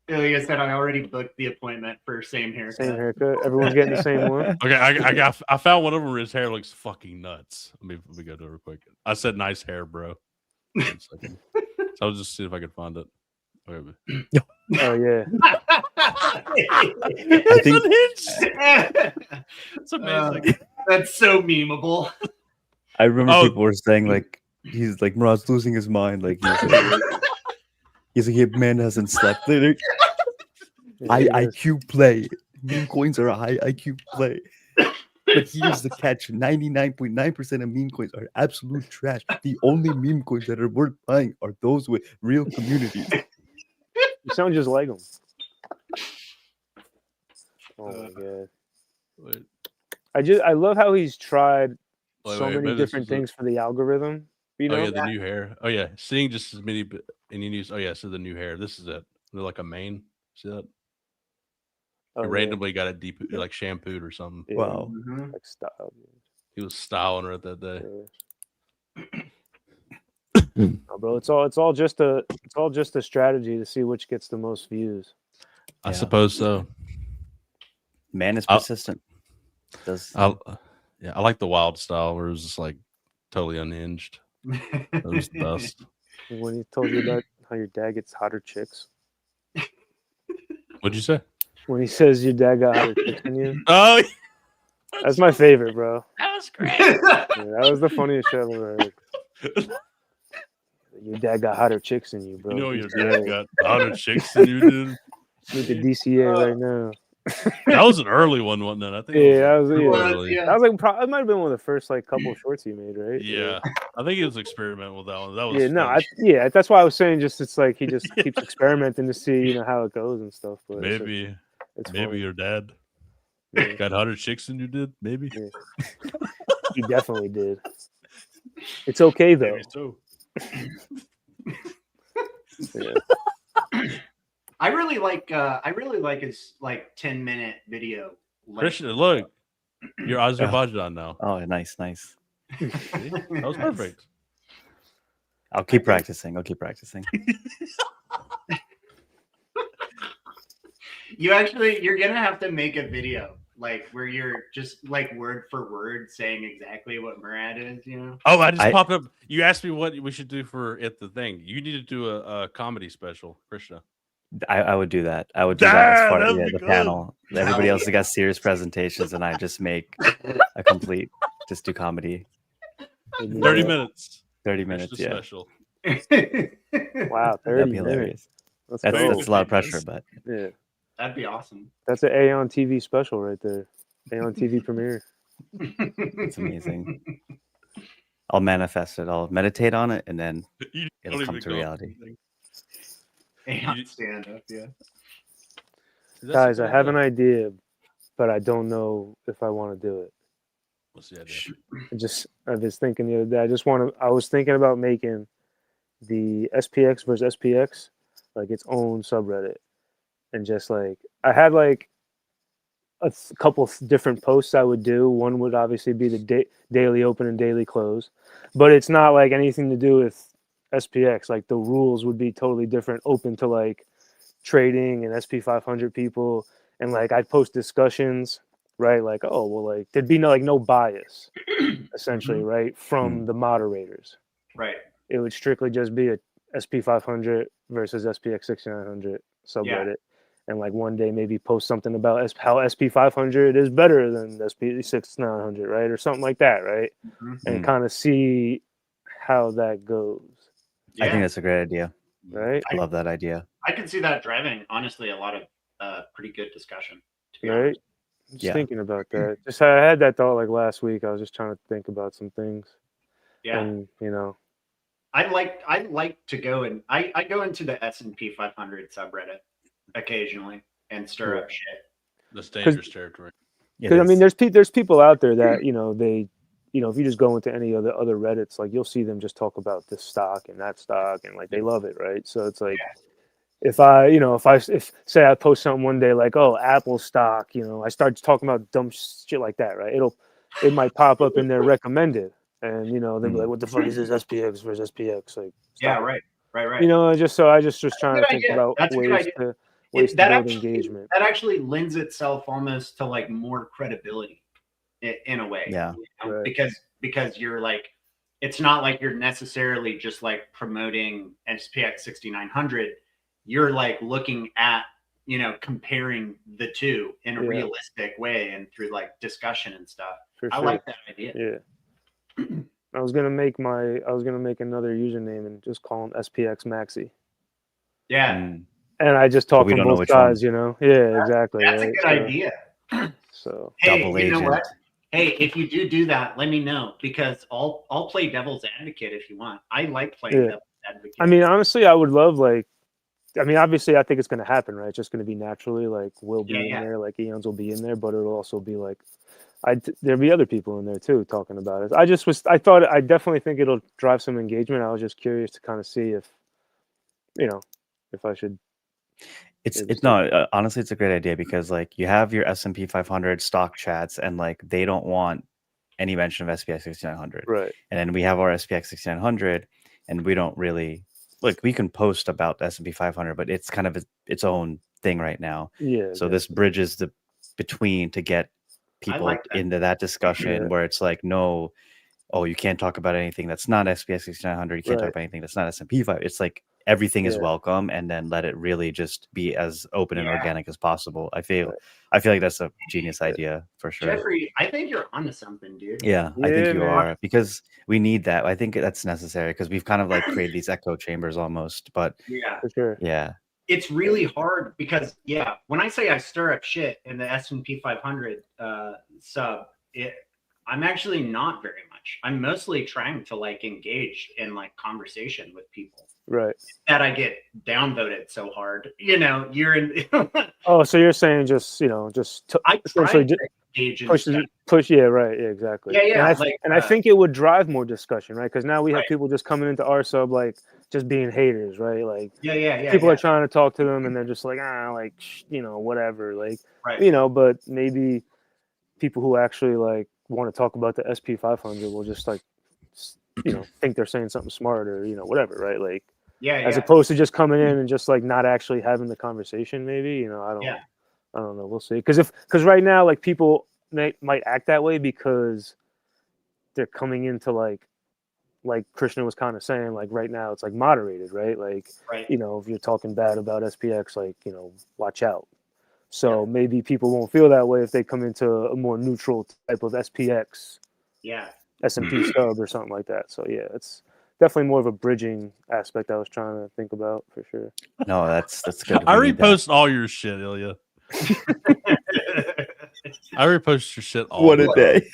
Like I said, I already booked the appointment for same haircut. Same haircut. Everyone's getting the same one. Okay, I found one of them where his hair looks fucking nuts. Let me go to it real quick. I said nice hair, bro. 1 second. So I'll just see if I can find it. Okay. Oh yeah. I think It's amazing. That's so memeable. I remember people were saying like he's like Murad's losing his mind. Like he's like man hasn't slept. Like, high IQ play. Meme coins are a high IQ play. But here's the catch: 99.9% of meme coins are absolute trash. The only meme coins that are worth buying are those with real communities. You sound just like him. Oh my god. Wait. I love how he's tried so Wait, many different things for the algorithm. You know? Oh yeah, the new hair. Oh yeah, seeing just as many and you use. Oh yeah, so the new hair. This is it. They're like a mane. See that? Oh, He yeah. randomly got it deep, like shampooed or something. Yeah. Wow. Like style. He was styling her that day. No, bro, it's all just a strategy to see which gets the most views. I suppose so. Man is persistent. I like the wild style where it was just like totally unhinged. That was the best. When he told you about how your dad gets hotter chicks. What'd you say? When he says your dad got hotter chicks than you. Oh, that's my favorite, bro. That was great. Yeah, that was the funniest shit I've ever heard. Your dad got hotter chicks than you, bro. You know your dad got hotter chicks than you did. Need the DCA right now. That was an early one, wasn't it? I think. Yeah, that was like it might have been one of the first like couple shorts he made, right? Yeah, I think he was experimenting with that one. That was that's why I was saying just it's like he just keeps experimenting to see how it goes and stuff. But maybe funny. your dad got hotter chicks than you did. Maybe he definitely did. It's okay though. Maybe so. Yeah. I really like his like 10-minute video. Krishna, look, your Azerbaijan now. Oh, nice. That was perfect. I'll keep practicing. You're gonna have to make a video like where you're just like word for word saying exactly what Morad is, Oh, I just popped up. You asked me what we should do for the thing. You need to do a comedy special, Krishna. I would do that. I would do that as part of the panel. Everybody else has got serious presentations, and I just make a complete, just do comedy. 30 minutes. 30 minutes, yeah. Special. Wow, 30 That'd be hilarious. That's a lot of pressure, but yeah, that'd be awesome. That's an Aeon TV special right there. Aeon TV premiere. It's amazing. I'll manifest it. I'll meditate on it, and then it'll come to reality. Stand up, yeah. Guys, I have an idea, but I don't know if I want to do it. What's the idea? I was thinking the other day. I was thinking about making the SPX versus SPX like its own subreddit, and just like I had like a couple of different posts I would do. One would obviously be the daily open and daily close, but it's not like anything to do with SPX. Like the rules would be totally different, open to like trading and SP500 people, and like I'd post discussions, right? Like, oh well, like there'd be no bias, essentially, right, from the moderators. Right. It would strictly just be a SP500 versus SPX6900 subreddit, and like one day maybe post something about how SP500 is better than SP6900, right, or something like that, right, and kind of see how that goes. Yeah. I think that's a great idea. Right. I love that idea. I can see that driving, honestly, a lot of pretty good discussion. To be right. honest. Just thinking about that. Just I had that thought like last week. I was just trying to think about some things. Yeah. And I like to go and I go into the S&P 500 subreddit occasionally and stir up shit. That's dangerous territory. Because I mean, there's people out there that they. If you just go into any other Reddits, like you'll see them just talk about this stock and that stock, and like they love it, right? So it's like, if say I post something one day like, oh, Apple stock, I start talking about dumb shit like that, right? it might pop up in their recommended, and you know they'll be like, "What the fuck is this SPX versus SPX?" Like, Yeah, stop. right. You know, I just was trying Good to think idea. about That's a good ways idea. to That build actually engagement. that actually lends itself almost to like more credibility in a way. Yeah. You know? Right. Because you're like, it's not like you're necessarily just like promoting SPX 6900. You're like looking at, you know, comparing the two in a realistic way and through like discussion and stuff. For I sure. like that idea. Yeah. I was gonna make another username and just call him SPX Maxi. Yeah. And I just talk we from don't know both which sides, one. you know. Yeah, exactly. That's right? a good idea. So hey, double you know agent. what? Hey, if you do that, let me know, because I'll play devil's advocate if you want. I like playing devil's advocate. I mean, honestly, I would love obviously, I think it's going to happen, right? It's just going to be naturally, like, we'll be in there, like, Aeons will be in there, but it'll also be like, there'll be other people in there too talking about it. I definitely think it'll drive some engagement. I was just curious to kind of see if, you know, if I should. It's not honestly, it's a great idea because like you have your S&P 500 stock chats and like they don't want any mention of SPX 6900, right? And then we have our SPX 6900, and we don't really like, we can post about the S&P 500, but it's kind of its own thing right now. Yeah. So this bridges the between to get people into that discussion where it's like, no, oh, you can't talk about anything that's not SPX 6900. You can't talk about anything that's not S&P 500. It's like everything is welcome, and then let it really just be as open and organic as possible. I feel like that's a genius idea for sure. Jeffrey, I think you're onto something, dude. Yeah, I think you are, because we need that. I think that's necessary because we've kind of like created these echo chambers almost. But for sure. Yeah, it's really hard because when I say I stir up shit in the S&P 500 sub, I'm actually not very much. I'm mostly trying to like engage in like conversation with people. Right. That I get downvoted so hard. You know, you're in. Oh, so you're saying just, you know, I try to engage in push. Yeah, right. Yeah, exactly. Yeah. And I think it would drive more discussion, right? Because now we have people just coming into our sub, like just being haters, right? Like, people are trying to talk to them and they're just like, like, you know, whatever. Like, you know, but maybe people who actually like want to talk about the SP 500 will just like, you know, think they're saying something smart or, you know, whatever, right? Like, as opposed to just coming in and just like not actually having the conversation, maybe, you know, I don't know. We'll see. Because right now, like, people might act that way because they're coming into like Krishna was kind of saying, like, right now it's like moderated, right? Like, you know, if you're talking bad about SPX, like, you know, watch out. So maybe people won't feel that way if they come into a more neutral type of SPX, S&P sub or something like that. So yeah, it's definitely more of a bridging aspect I was trying to think about for sure. No, that's good. I repost all your shit, Ilya. I repost your shit all. What a day.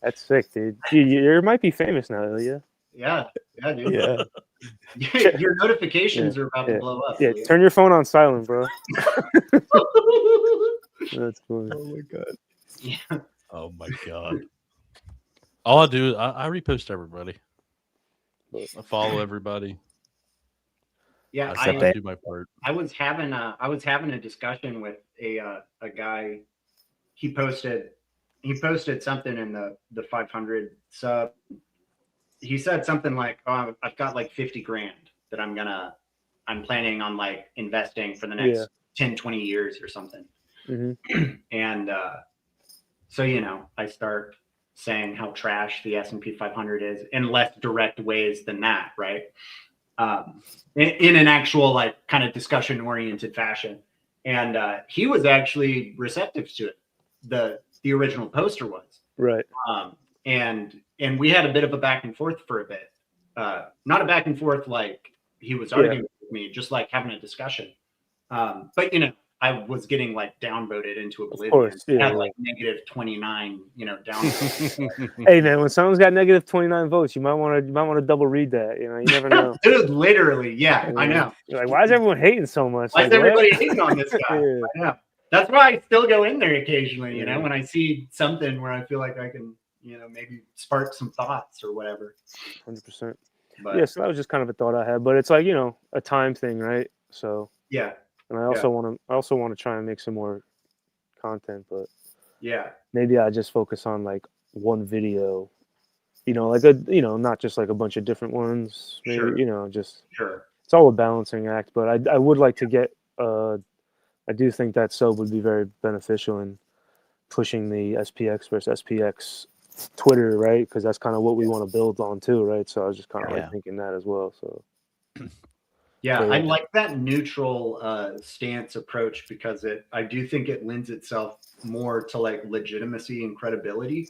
That's sick, dude. You might be famous now, Ilya. Yeah, dude. Yeah. Your notifications are about to blow up. Yeah, turn your phone on silent, bro. That's funny. Oh my god. Yeah. Oh my god. All I do is I repost everybody. I follow everybody. Yeah, I do my part. I was having a discussion with a guy. He posted something in the 500 sub. He said something like, "Oh, I've got like 50 grand that I'm planning on like investing for the next 10, 20 years or something." Mm-hmm. And so, you know, I start saying how trash the S&P 500 is in less direct ways than that, right? In an actual like kind of discussion oriented fashion. And he was actually receptive to it. The original poster was. Right. And we had a bit of a back and forth for a bit. Not a back and forth like he was arguing with me, just like having a discussion. But, you know, I was getting like downvoted into oblivion. Of course, I had like negative 29, you know, down. Hey man, when someone's got negative 29 votes, you might want to double read that. You know, you never know. Dude, literally, yeah, I know. You're like, why is everyone hating so much? Why is everybody hating on this guy? I know. That's why I still go in there occasionally. You know, when I see something where I feel like I can, you know, maybe spark some thoughts or whatever. 100%. Yeah, so that was just kind of a thought I had, but it's like, you know, a time thing, right? So yeah. And I also want to try and make some more content, but Yeah. maybe I just focus on like one video, like not just like a bunch of different ones. Maybe, Sure. just Sure. it's all a balancing act. But I would like to get, I do think that sub would be very beneficial in pushing the SPX versus SPX Twitter, right? Because that's kind of what we want to build on too, right? So I was just kind of like thinking that as well. So yeah, I like that neutral stance approach because I do think it lends itself more to like legitimacy and credibility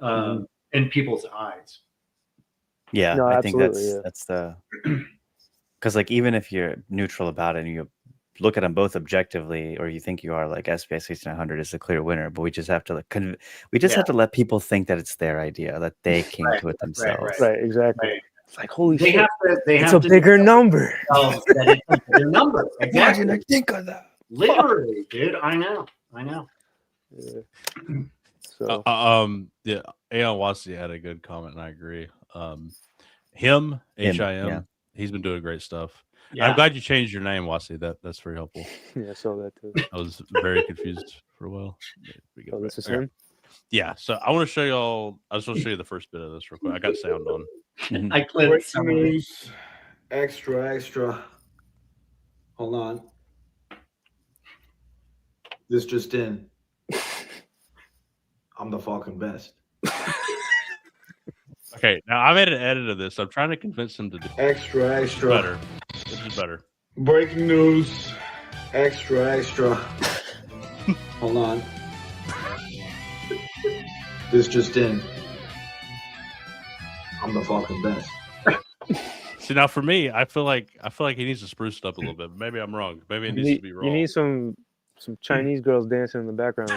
in people's eyes. Yeah, no, I think absolutely, that's the because like even if you're neutral about it and you look at them both objectively, or you think you are, like SPX6900 is the clear winner, but we just have to like we just have to let people think that it's their idea, that they came to it themselves. Right, exactly. Right. It's like, holy they shit, have to, it's a bigger number. That it's a bigger number. Exactly. Why didn't I think of that? Literally, dude. I know. Yeah. So yeah, Aeon Saucy had a good comment, and I agree. Him, HIM, he's been doing great stuff. Yeah. I'm glad you changed your name, Saucy. That's very helpful. Yeah, I saw that too. I was very confused for a while. Oh, this is him? Yeah, so I want to show y'all. I just want to show you the first bit of this real quick. I got sound on. I clipped some news. Extra. Hold on. This just in. I'm the fucking best. Okay, now I made an edit of this. I'm trying to convince him to do extra. Better. This is better. Breaking news. Extra. Hold on. This just in. I'm the fucking best. See, now for me, I feel like he needs to spruce it up a little bit. Maybe I'm wrong. Maybe it needs to be wrong. You need some Chinese girls dancing in the background.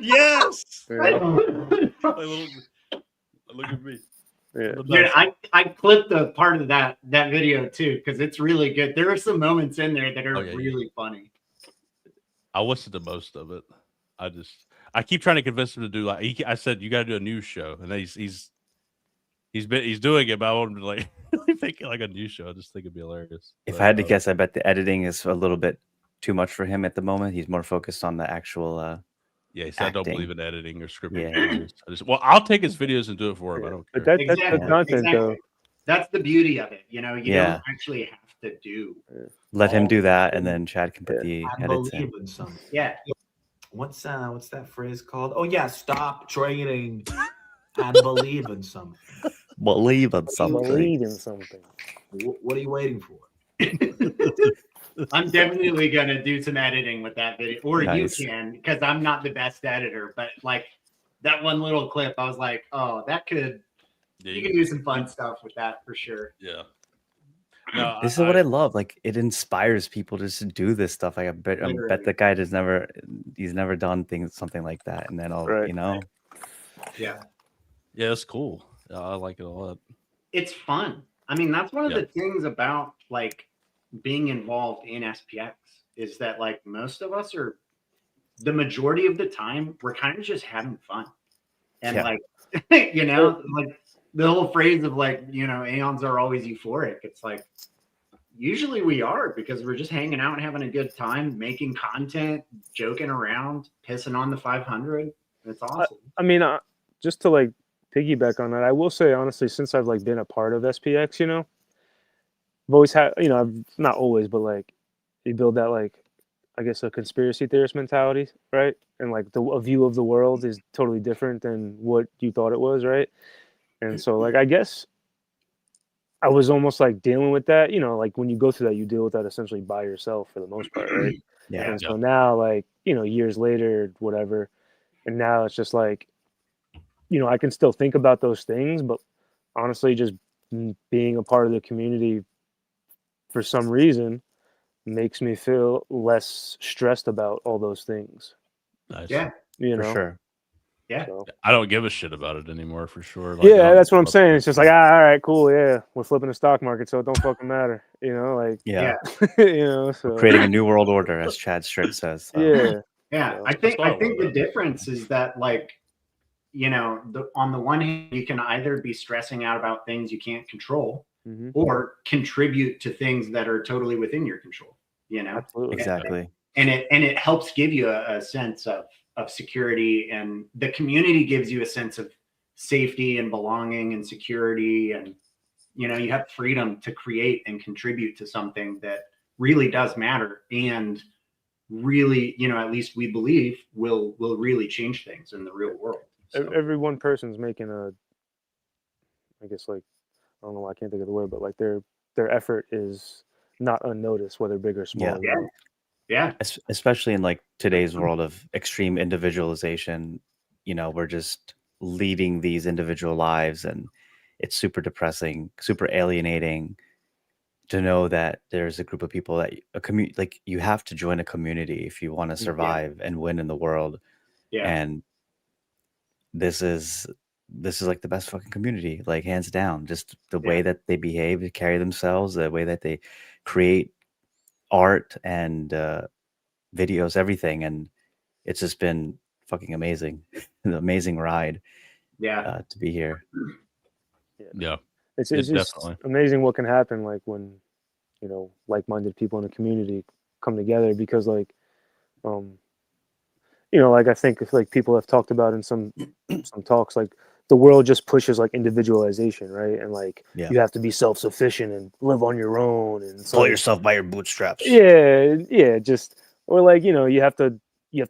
Yes. Yeah. Look at me. Yeah. Dude, I clipped a part of that video too because it's really good. There are some moments in there that are really funny. I listened to most of it. I keep trying to convince him to do like I said. You got to do a news show, and then he's doing it. But I want him to like think like a news show. I just think it'd be hilarious. If I had to guess, I bet the editing is a little bit too much for him at the moment. He's more focused on the actual. Yeah, he said I don't believe in editing or scripting. Yeah. I'll take his videos and do it for him. I don't care. But that's the content, though. That's the beauty of it. You don't actually have to do. Let him do that, and then Chad can put the edits in. Yeah. What's that phrase called? Oh yeah, stop trading and believe in something. Believe in something. Believe in something. What are you waiting for? I'm definitely gonna do some editing with that video, or you can, because I'm not the best editor. But like that one little clip, I was like, oh, that could. Yeah, you can do some fun stuff with that for sure. Yeah. No, this is what I love. Like it inspires people just to do this stuff. Like I bet the guy he's never done something like that. And then Yeah. Yeah, it's cool. I like it a lot. It's fun. I mean, that's one of the things about like being involved in SPX is that like most of us are the majority of the time we're kind of just having fun. And like like the whole phrase of like, Aeons are always euphoric. It's like, usually we are because we're just hanging out and having a good time, making content, joking around, pissing on the 500. It's awesome. I mean, just to like piggyback on that, I will say honestly, since I've like been a part of SPX, I've always had, I've not always, but like you build that like, I guess a conspiracy theorist mentality, right? And like a view of the world is totally different than what you thought it was, right? And so like I guess I was almost like dealing with that, like when you go through that, you deal with that essentially by yourself for the most part, right? Yeah. And so now like, years later, whatever, and now it's just like, I can still think about those things, but honestly, just being a part of the community for some reason makes me feel less stressed about all those things. Nice. Yeah. For sure. Yeah. So. I don't give a shit about it anymore for sure. Like, that's what I'm saying. It's just like, all right, cool. Yeah. We're flipping the stock market, so it don't fucking matter. So creating a new world order, as Chad Strick says. Yeah. So. I think the difference is that like, on the one hand, you can either be stressing out about things you can't control or contribute to things that are totally within your control, Absolutely. Exactly. it helps give you a sense of security, and the community gives you a sense of safety and belonging and security, and you have freedom to create and contribute to something that really does matter, and really, at least we believe will really change things in the real world. So. Every one person's making I guess, like, I don't know why I can't think of the word, but like their effort is not unnoticed, whether big or small. Yeah. Especially in like today's world of extreme individualization, we're just leading these individual lives, and it's super depressing, super alienating to know that there's a group of people that like you have to join a community if you want to survive and win in the world. Yeah. And this is like the best fucking community, like hands down. Just the way that they behave, to carry themselves, the way that they create art and videos, everything. And it's just been fucking amazing. An amazing ride. Yeah. To be here. Yeah. It's just definitely amazing what can happen, like when like-minded people in a community come together, because like like I think if like people have talked about in some talks, like the world just pushes like individualization, right? And like you have to be self-sufficient and live on your own and pull yourself by your bootstraps. Just, or like you have to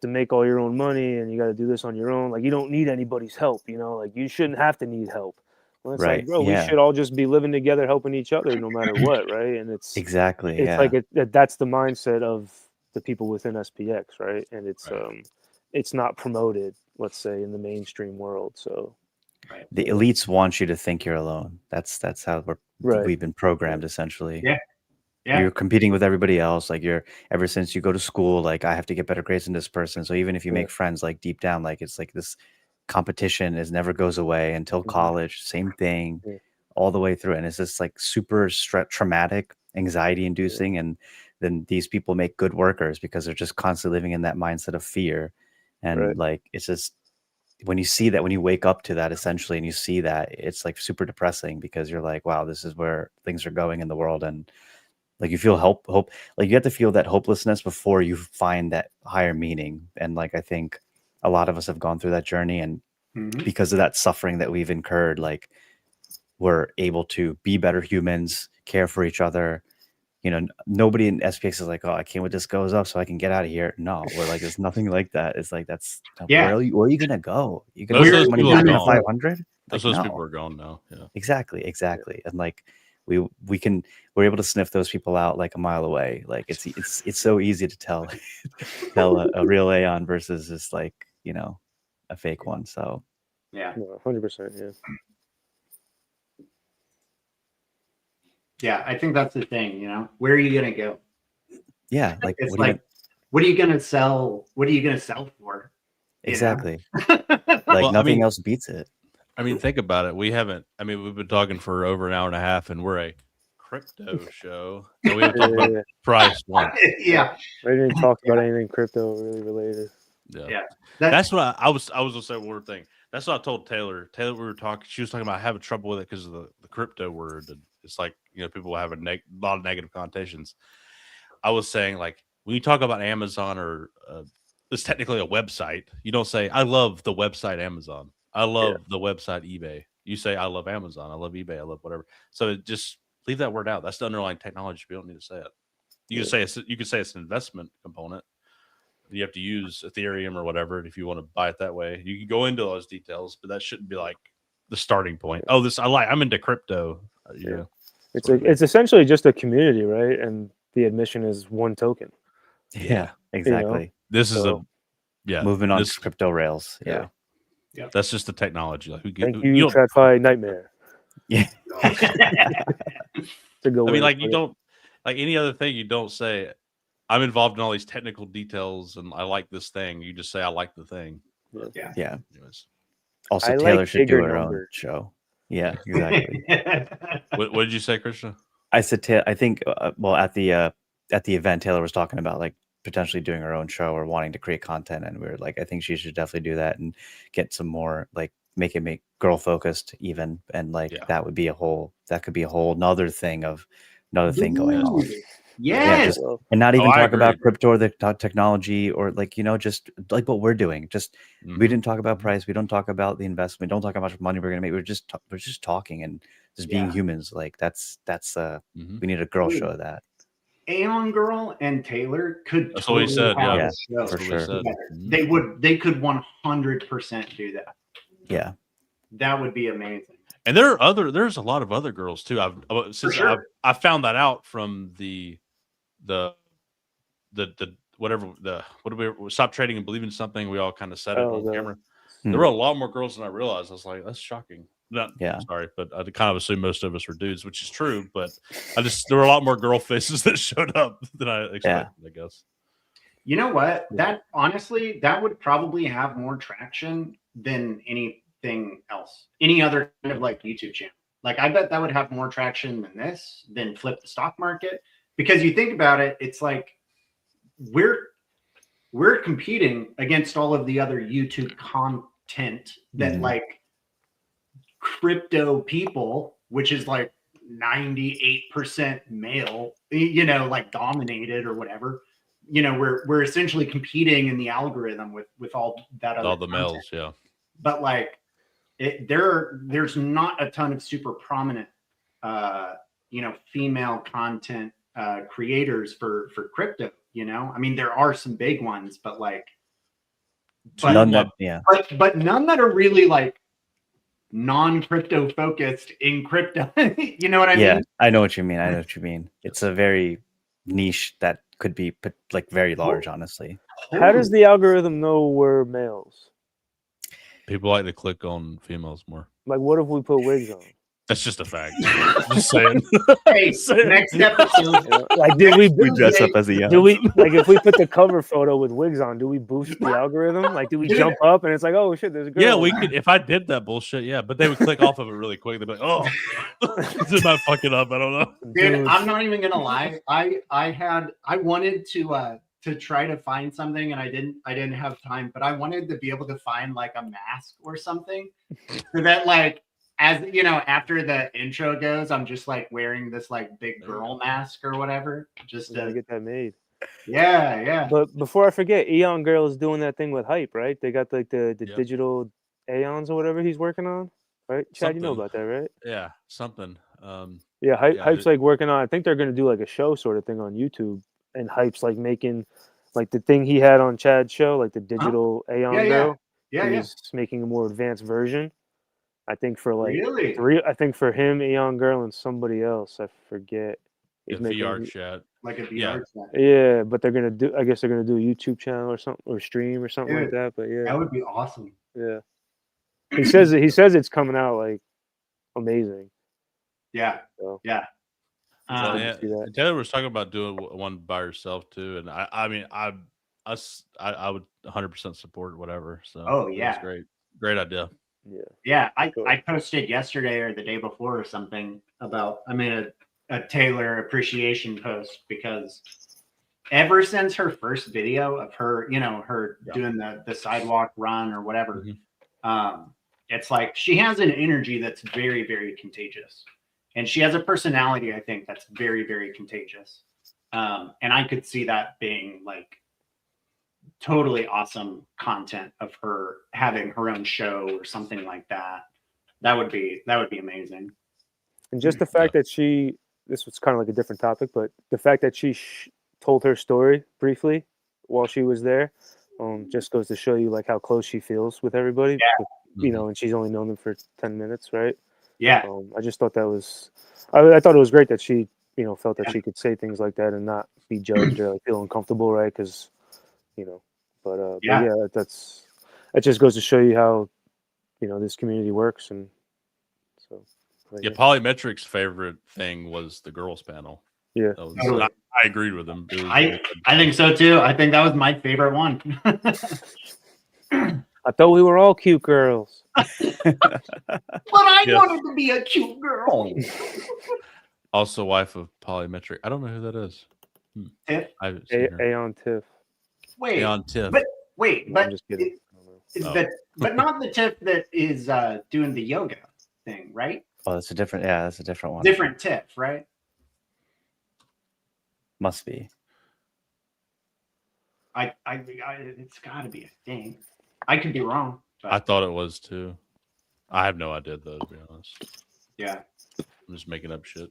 make all your own money, and you got to do this on your own. Like you don't need anybody's help, like you shouldn't have to need help. Well, it's like, bro, we should all just be living together, helping each other no matter what, right? And it's like that's the mindset of the people within SPX, right? And it's not promoted, let's say, in the mainstream world. So the elites want you to think you're alone. That's how we've been programmed, essentially. You're competing with everybody else. Like ever since you go to school, like I have to get better grades than this person. So even if you make friends, like deep down, like it's like this competition never goes away until college. Same thing, all the way through. And it's just like super traumatic, anxiety inducing. And then these people make good workers because they're just constantly living in that mindset of fear. And like, it's just, when you see that, when you wake up to that essentially, and you see that, it's like super depressing, because you're like, wow, this is where things are going in the world. And like, you feel hope, like you have to feel that hopelessness before you find that higher meaning. And like, I think a lot of us have gone through that journey, and because of that suffering that we've incurred, like we're able to be better humans, care for each other. Nobody in SPX is like, oh, I can't wait this goes up so I can get out of here. No, we're like, there's nothing like that. It's like, where are you gonna go? You gonna lose money back to 500? Those people are gone now. Yeah, exactly. And like we're able to sniff those people out like a mile away. Like it's so easy to tell a real Aeon versus just like a fake one. So 100%. Yeah, I think that's the thing, where are you going to go? Yeah. Like, it's what are you going to sell? What are you going to sell for? Exactly. Like nothing else beats it. I mean, think about it. We've been talking for over an hour and a half, and we're a crypto show. And we haven't talked about price once. Yeah. I didn't talk about anything crypto really related. Yeah. That's what I was gonna say. One more thing. That's what I told Taylor. Taylor, we were talking. She was talking about having trouble with it because of the crypto word. And it's like people have a lot of negative connotations. I was saying, like, when you talk about Amazon or it's technically a website, you don't say I love the website Amazon. I love the website eBay. You say I love Amazon. I love eBay. I love whatever. So just leave that word out. That's the underlying technology. We don't need to say it. You can say it's an investment component. You have to use Ethereum or whatever if you want to buy it that way. You can go into those details, but that shouldn't be like the starting point. Oh, I'm into crypto. It's essentially just a community, right? And the admission is one token. Yeah, exactly. This is moving on to crypto rails. Yeah. That's just the technology. Like, thank you, TradFi Nightmare. Yeah. You don't like any other thing. You don't say I'm involved in all these technical details and I like this thing. You just say I like the thing. Yeah. Also, Taylor should do her own show. Yeah, exactly. What did you say, Krishna? I said, I think, at the event, Taylor was talking about like potentially doing her own show or wanting to create content, and we were like, I think she should definitely do that and get some more like make girl focused even, and like that could be a whole another thing going on. Yes. And not even I talk about agree. crypto or the technology or like, just like what we're doing. Just we didn't talk about price. We don't talk about the investment. Don't talk about how much money we're gonna make. We're just talking and just being humans. Like that's we need a girl show of that. Aeon Girl and Taylor could That's what he said. have Yeah, a show for sure. together. They could 100% do that. Yeah, that would be amazing. And there's a lot of other girls too. I found that out from the whatever what do we stop trading and believe in something. We all kind of said it on camera. There were a lot more girls than I realized. I was like, that's shocking. Sorry, but I kind of assumed most of us were dudes, which is true. But there were a lot more girl faces that showed up than I expected. I guess. You know what? That honestly, that would probably have more traction than anything else. Any other kind of like YouTube channel. Like I bet that would have more traction than Flip the Stock Market. Because you think about it, it's like we're competing against all of the other YouTube content that like crypto people, which is like 98% male, like dominated or whatever. We're essentially competing in the algorithm with all that other all the content. males, yeah. But like there's not a ton of super prominent female content creators for crypto. I mean, there are some big ones, but none that are really like non-crypto focused in crypto. You know what I mean? Yeah, I know what you mean. It's a very niche that could be like very large, honestly. How does the algorithm know we're males? People like to click on females more. Like, what if we put wigs on? That's just a fact. Just saying. Hey, next episode. Like, did we dress up as a young? Do we like if we put the cover photo with wigs on? Do we boost the algorithm? Like, do we jump up and it's like, oh shit, there's a girl? Yeah, we could. If I did that bullshit, yeah, but they would click off of it really quick. They'd be like, oh, did I fuck it up? I don't know. Dude, I'm not even gonna lie. I wanted to try to find something and I didn't have time, but I wanted to be able to find like a mask or something so that like, as after the intro goes, I'm just like wearing this like big girl mask or whatever, just to get that made. Yeah. But before I forget, Aeon Girl is doing that thing with Hype, right? They got like the digital Aeons or whatever he's working on, right? Chad, you know about that, right? Yeah, something. Hype's like working on. I think they're gonna do like a show sort of thing on YouTube, and Hype's like making like the thing he had on Chad's show, like the digital Aeon Girl. He's making a more advanced version. I think for like I think for him, Aeon Girl, and somebody else, I forget. He's making VR chat, like a VR chat. Yeah, but they're gonna do. I guess they're gonna do a YouTube channel or something, or stream or something like that. But that would be awesome. Yeah, he says it's coming out like amazing. Yeah. So, Taylor was talking about doing one by herself too, and I mean, I would 100% support whatever. So that's great idea. Yeah. I posted yesterday or the day before or something about a Taylor appreciation post, because ever since her first video of her, her doing the sidewalk run or whatever, it's like she has an energy that's very, very contagious, and she has a personality, I think, that's very, very contagious. And I could see that being like totally awesome content of her having her own show or something like that. That would be amazing. And just the fact that this was kind of like a different topic, but the fact that she told her story briefly while she was there, just goes to show you like how close she feels with everybody. And she's only known them for 10 minutes, right? Yeah. I just thought that was, I thought it was great that she, felt that she could say things like that and not be judged or like feel uncomfortable, right? Because, but that just goes to show you how, this community works. And so. Polymetric's favorite thing was the girls panel. Yeah. I agreed with him. I think so too. I think that was my favorite one. I thought we were all cute girls. But I wanted to be a cute girl. Also wife of Polymetric. I don't know who that is. Tiff? Aeon Tiff. Wait. Aeon Tiff. But wait, I'm just kidding. But not the Tiff that is doing the yoga thing, right? Oh, that's a different one. Different Tiff, right? Must be. It's got to be a thing. I could be wrong. But I thought it was too. I have no idea though, to be honest. yeah, I'm just making up shit.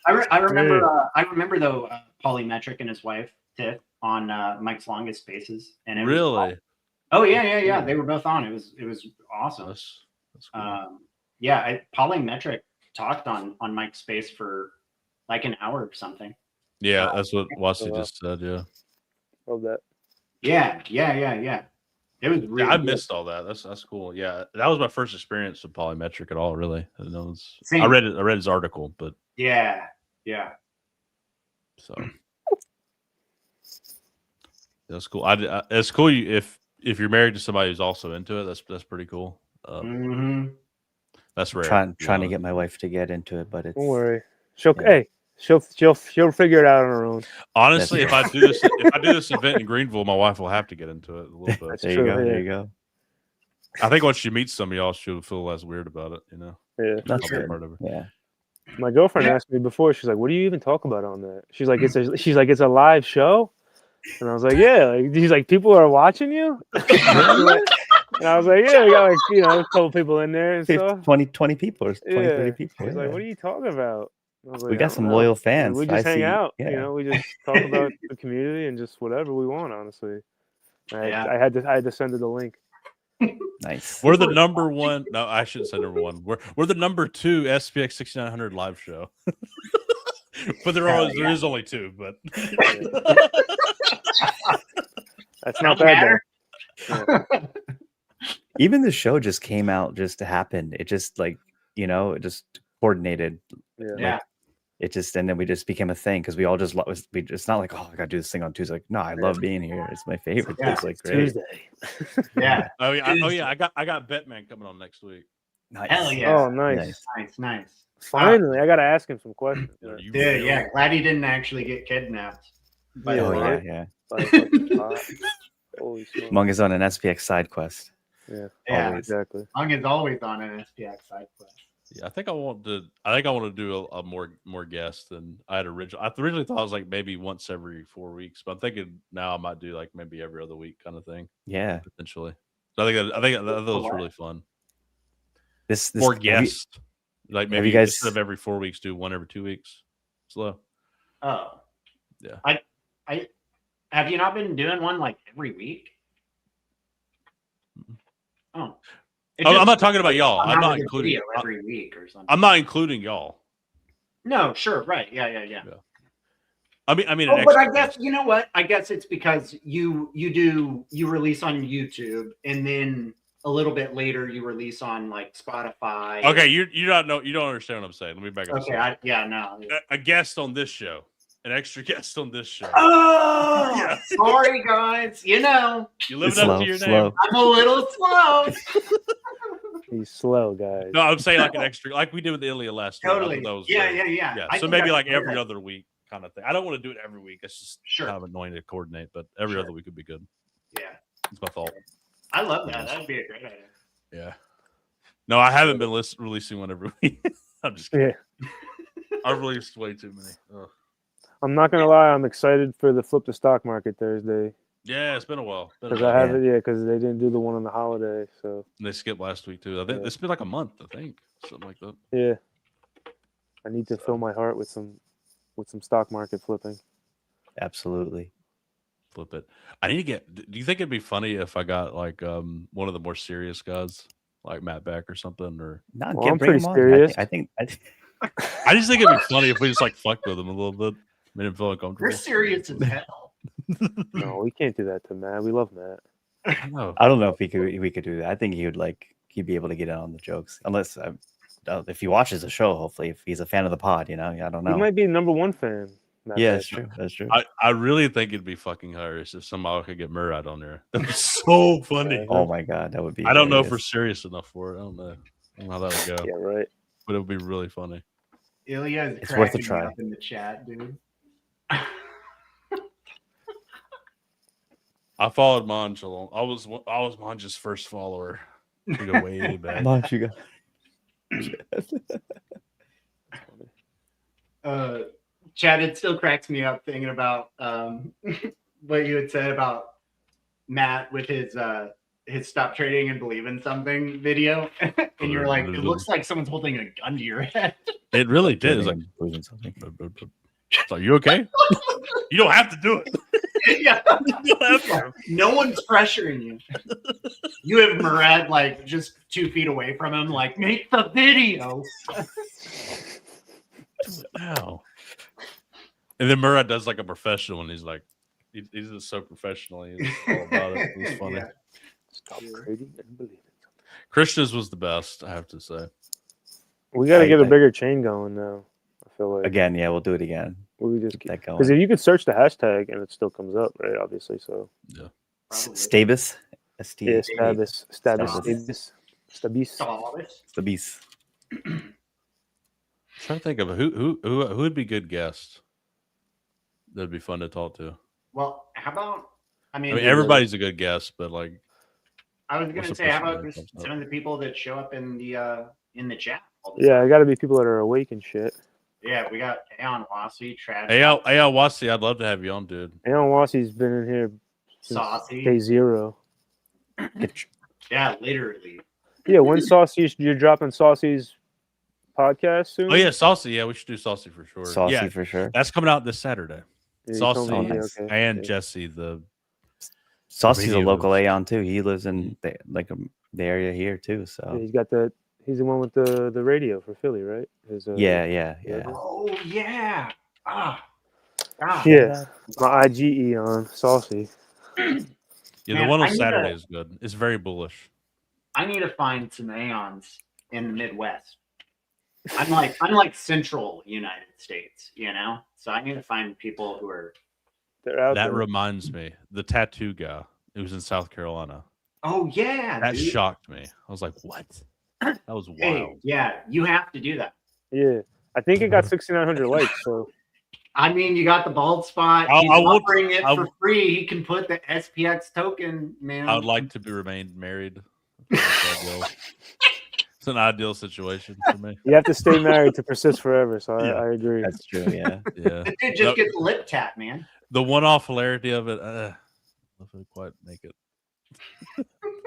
I remember. I remember though. Polymetric and his wife Tiff on Mike's Longest Spaces, and it was Really? awesome. Oh yeah. They were both on. It was awesome. That's cool. Polymetric talked on Mike's Space for like an hour or something. Yeah, that's what Wassy just said. Yeah. Love that. Yeah. It was really. I good. missed all that. That's cool. Yeah, that was my first experience with Polymetric at all. Really, I didn't know Same. I read his article, but Yeah. so that's cool. It's cool if you're married to somebody who's also into it. That's pretty cool. That's rare. Trying to get my wife to get into it, but it's Don't worry. She'll figure it out on her own. Honestly, if I do this event in Greenville, my wife will have to get into it a little bit. There you go. I think once she meets some of y'all, she'll feel less weird about it. You know. Yeah. That's I'll be good. part of it. Yeah. My girlfriend asked me before. She's like, "What do you even talk about on that?" She's like, "It's a live show," and I was like, "Yeah." Like, he's like, "People are watching you," and I was like, "Yeah, we got like a couple people in there and stuff." 20 people or 20, 30 people. He's like, "What are you talking about?" I was like, We "I got don't some know." loyal fans. We just hang out. Yeah. We just talk about the community and just whatever we want. Honestly, Yeah. I had to send her the link. Nice. We're the number one. No, I shouldn't say number one. We're the number 2 SPX 6900 live show. But there is only 2. But That's not bad. Yeah. Even the show just came out just to happen. It just it just coordinated. Yeah. It just, and then we just became a thing because we all just it's not like, oh, I gotta do this thing on Tuesday. Like, no, I love being here. It's my favorite. Yeah. It's like great. Tuesday. Yeah. oh yeah, I got Batman coming on next week. Nice. Hell yeah. Oh, nice. Nice. Finally, I gotta ask him some questions. You Dude, really- yeah. Glad he didn't actually get kidnapped. By Oh the right? yeah. Holy smokes. Mung is on an SPX side quest. Yeah. Yeah. Exactly. Mung is always on an SPX side quest. Yeah, I think I want to do a more guests than I had originally. I originally thought it was like maybe once every 4 weeks, but I'm thinking now I might do like maybe every other week kind of thing. Yeah. Potentially. So I think that was really fun. This More guests. Like maybe guys- instead of every 4 weeks, do one every 2 weeks. Slow. Oh. Yeah. I have you not been doing one like every week? Oh. I'm not talking about y'all. I'm not a including video every week or something. I'm not including y'all. No, sure, right. Yeah. I mean, Oh, but I guess you know what? I guess it's because you release on YouTube and then a little bit later you release on like Spotify. Okay, you don't understand what I'm saying. Let me back up. Okay, A guest on this show, an extra guest on this show. Oh, Yeah. sorry guys. You live It's up to your slow. name. I'm a little slow. He's slow, guys. No, I'm saying like an extra, like we did with Ilya last week. I Totally. thought that was Yeah. great. Yeah. I So think maybe that's like every great. other week kind of thing. I don't want to do it every week. It's just Sure. kind of annoying to coordinate, but every Sure. other week would be good. Yeah. It's my fault. I love that. That'd be a great idea. Yeah. No, I haven't been releasing one every week. I'm just kidding. Yeah. I've released way too many. Ugh. I'm not gonna lie. I'm excited for the Flip the Stock Market Thursday Yeah, it's been a while. because I have it. Yeah, because they didn't do the one on the holiday. So And they skipped last week too. I think it's been like a month. I think something like that. yeah, I need to fill my heart with some stock market flipping. Absolutely. Flip it. I need to get. Do you think it'd be funny if I got like one of the more serious guys, like Matt Beck or something? Or No, Well, I'm bring pretty him on. serious. I think I just think it'd be funny if we just like fucked with him a little bit, made him feel uncomfortable. You're serious as hell. No, we can't do that to Matt. We love Matt. I know. I don't know if we could do that. I think he'd be able to get in on the jokes, unless if he watches the show. Hopefully, if he's a fan of the pod, I don't know. He might be a #1 fan. Matt Yeah, Beck. that's true. That's true. I really think it'd be fucking hilarious if somehow I could get Morad on there. That'd be so funny. Oh my god, that would be. I don't know if we're hilarious. serious enough for it. I don't know how that would go, Yeah, right. but it would be really funny. Ilya is It's worth a cracking me try. up in the chat, dude. I followed Manj along. I was Manj's first follower. We go way back. Come on, you go. Chad, it still cracks me up thinking about what you had said about Matt with his stop trading and believe in something video. And you're like, it looks like someone's holding a gun to your head. It really did. It's like, it's like, you okay? You don't have to do it. Yeah. You don't have to. No one's pressuring you. You have Morad like just 2 feet away from him, like, make the video. Wow. And then Morad does like a professional, and he's like, he's just so professional. He's all about it. It was funny. Yeah. Stop trading and believe it. Krishna's was the best, I have to say. We got to get a bigger chain going now. I feel like Again, yeah, we'll do it again. we just Keep that going. because if you could search the hashtag and it still comes up, right? Obviously, so Yeah. Stabis, yeah, Stabis. Stabis. I'm trying to think of who would be good guests. That'd be fun to talk to. Well, how about? I mean, everybody's a good guest, but like, I was what's gonna the say, how person about that just comes some of the people that show up in the chat? All the Yeah, time? it got to be people that are awake and shit. Yeah, we got Aeon Wassy, Trad, Al Wasi, I'd love to have you on, dude. Aeon Wassy's been in here since Saucy. day 0. Yeah, literally. Yeah, when Saucy, you're dropping Saucy's podcast soon? Oh yeah, Saucy. Yeah, we should do Saucy for sure. Saucy yeah, for sure. that's coming out this Saturday. Yeah, you told Saucy me, nice. okay. and Yeah. Jesse, the Saucy's a radio local host. Aeon too. He lives in the area here too. Yeah, So he's the one with the radio for Philly, right? His, yeah. Oh yeah. Yeah, my IG Eon Saucy. Yeah, the Man, one I on need Saturday to- is good. It's very bullish. I need to find some Aeons in the Midwest. I'm like central United States, you know? So I need to find people who are They're out That there. reminds me, the tattoo guy. It was in South Carolina. Oh yeah. That dude. shocked me. I was like, what? That was Hey, wild. yeah, you have to do that. Yeah, I think it got 6,900 likes. So I mean, you got the bald spot. I He's won't- offering it I for w- free. He can put the SPX token, man. I would like to be remained married. It's an ideal situation for me. you have to stay married to persist forever. So Yeah. I agree. That's true. Yeah. Yeah. The dude just gets lip tap, man. The one-off hilarity of it, I don't quite make it.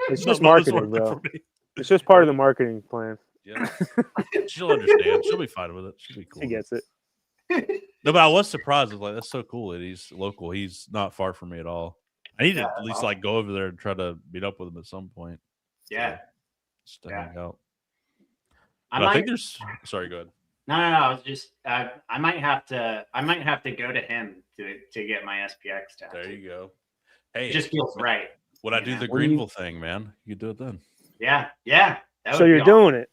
It's Not- just not this marketing, one bro. for me. It's just part of the marketing plan. Yeah. She'll understand. She'll be fine with it. She'll be cool. He gets it. No, but I was surprised. I was like, that's so cool that he's local. He's not far from me at all. I need to at least like go over there and try to meet up with him at some point. Yeah. Just to Yeah. hang out. I But I might. think there's sorry, go ahead. No. I was just. I might have to go to him to get my SPX tattoo. There you go. Hey, It just feels right. when I you do know? the What do you- Greenville thing, man, you can do it then. Yeah. That So would you're be doing it.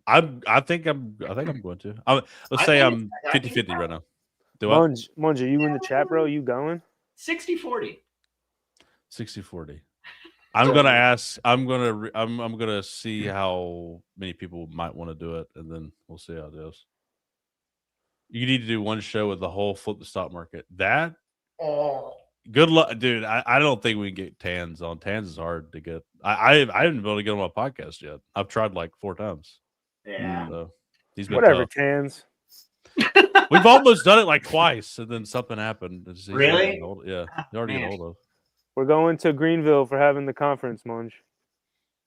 I think I'm going to. Let's I say think I'm it's- I think 50-50 it's right now. Do I? Munge, are you in the chat, bro? You going? 60-40. 60-40. I'm gonna ask. I'm gonna see how many people might want to do it, and then we'll see how it goes. You need to do one show with the whole flip the stock market. That Oh. good luck, dude. I don't think we can get Tans on. Tans is hard to get. I haven't been able to get him on a podcast yet. I've tried like 4 times. Yeah. So he's been Whatever, tough. Tans. We've almost done it like twice, and then something happened. He's hard to Really? get hold- Yeah, he's hard to get Man. hold of. We're going to Greenville for having the conference, Munge.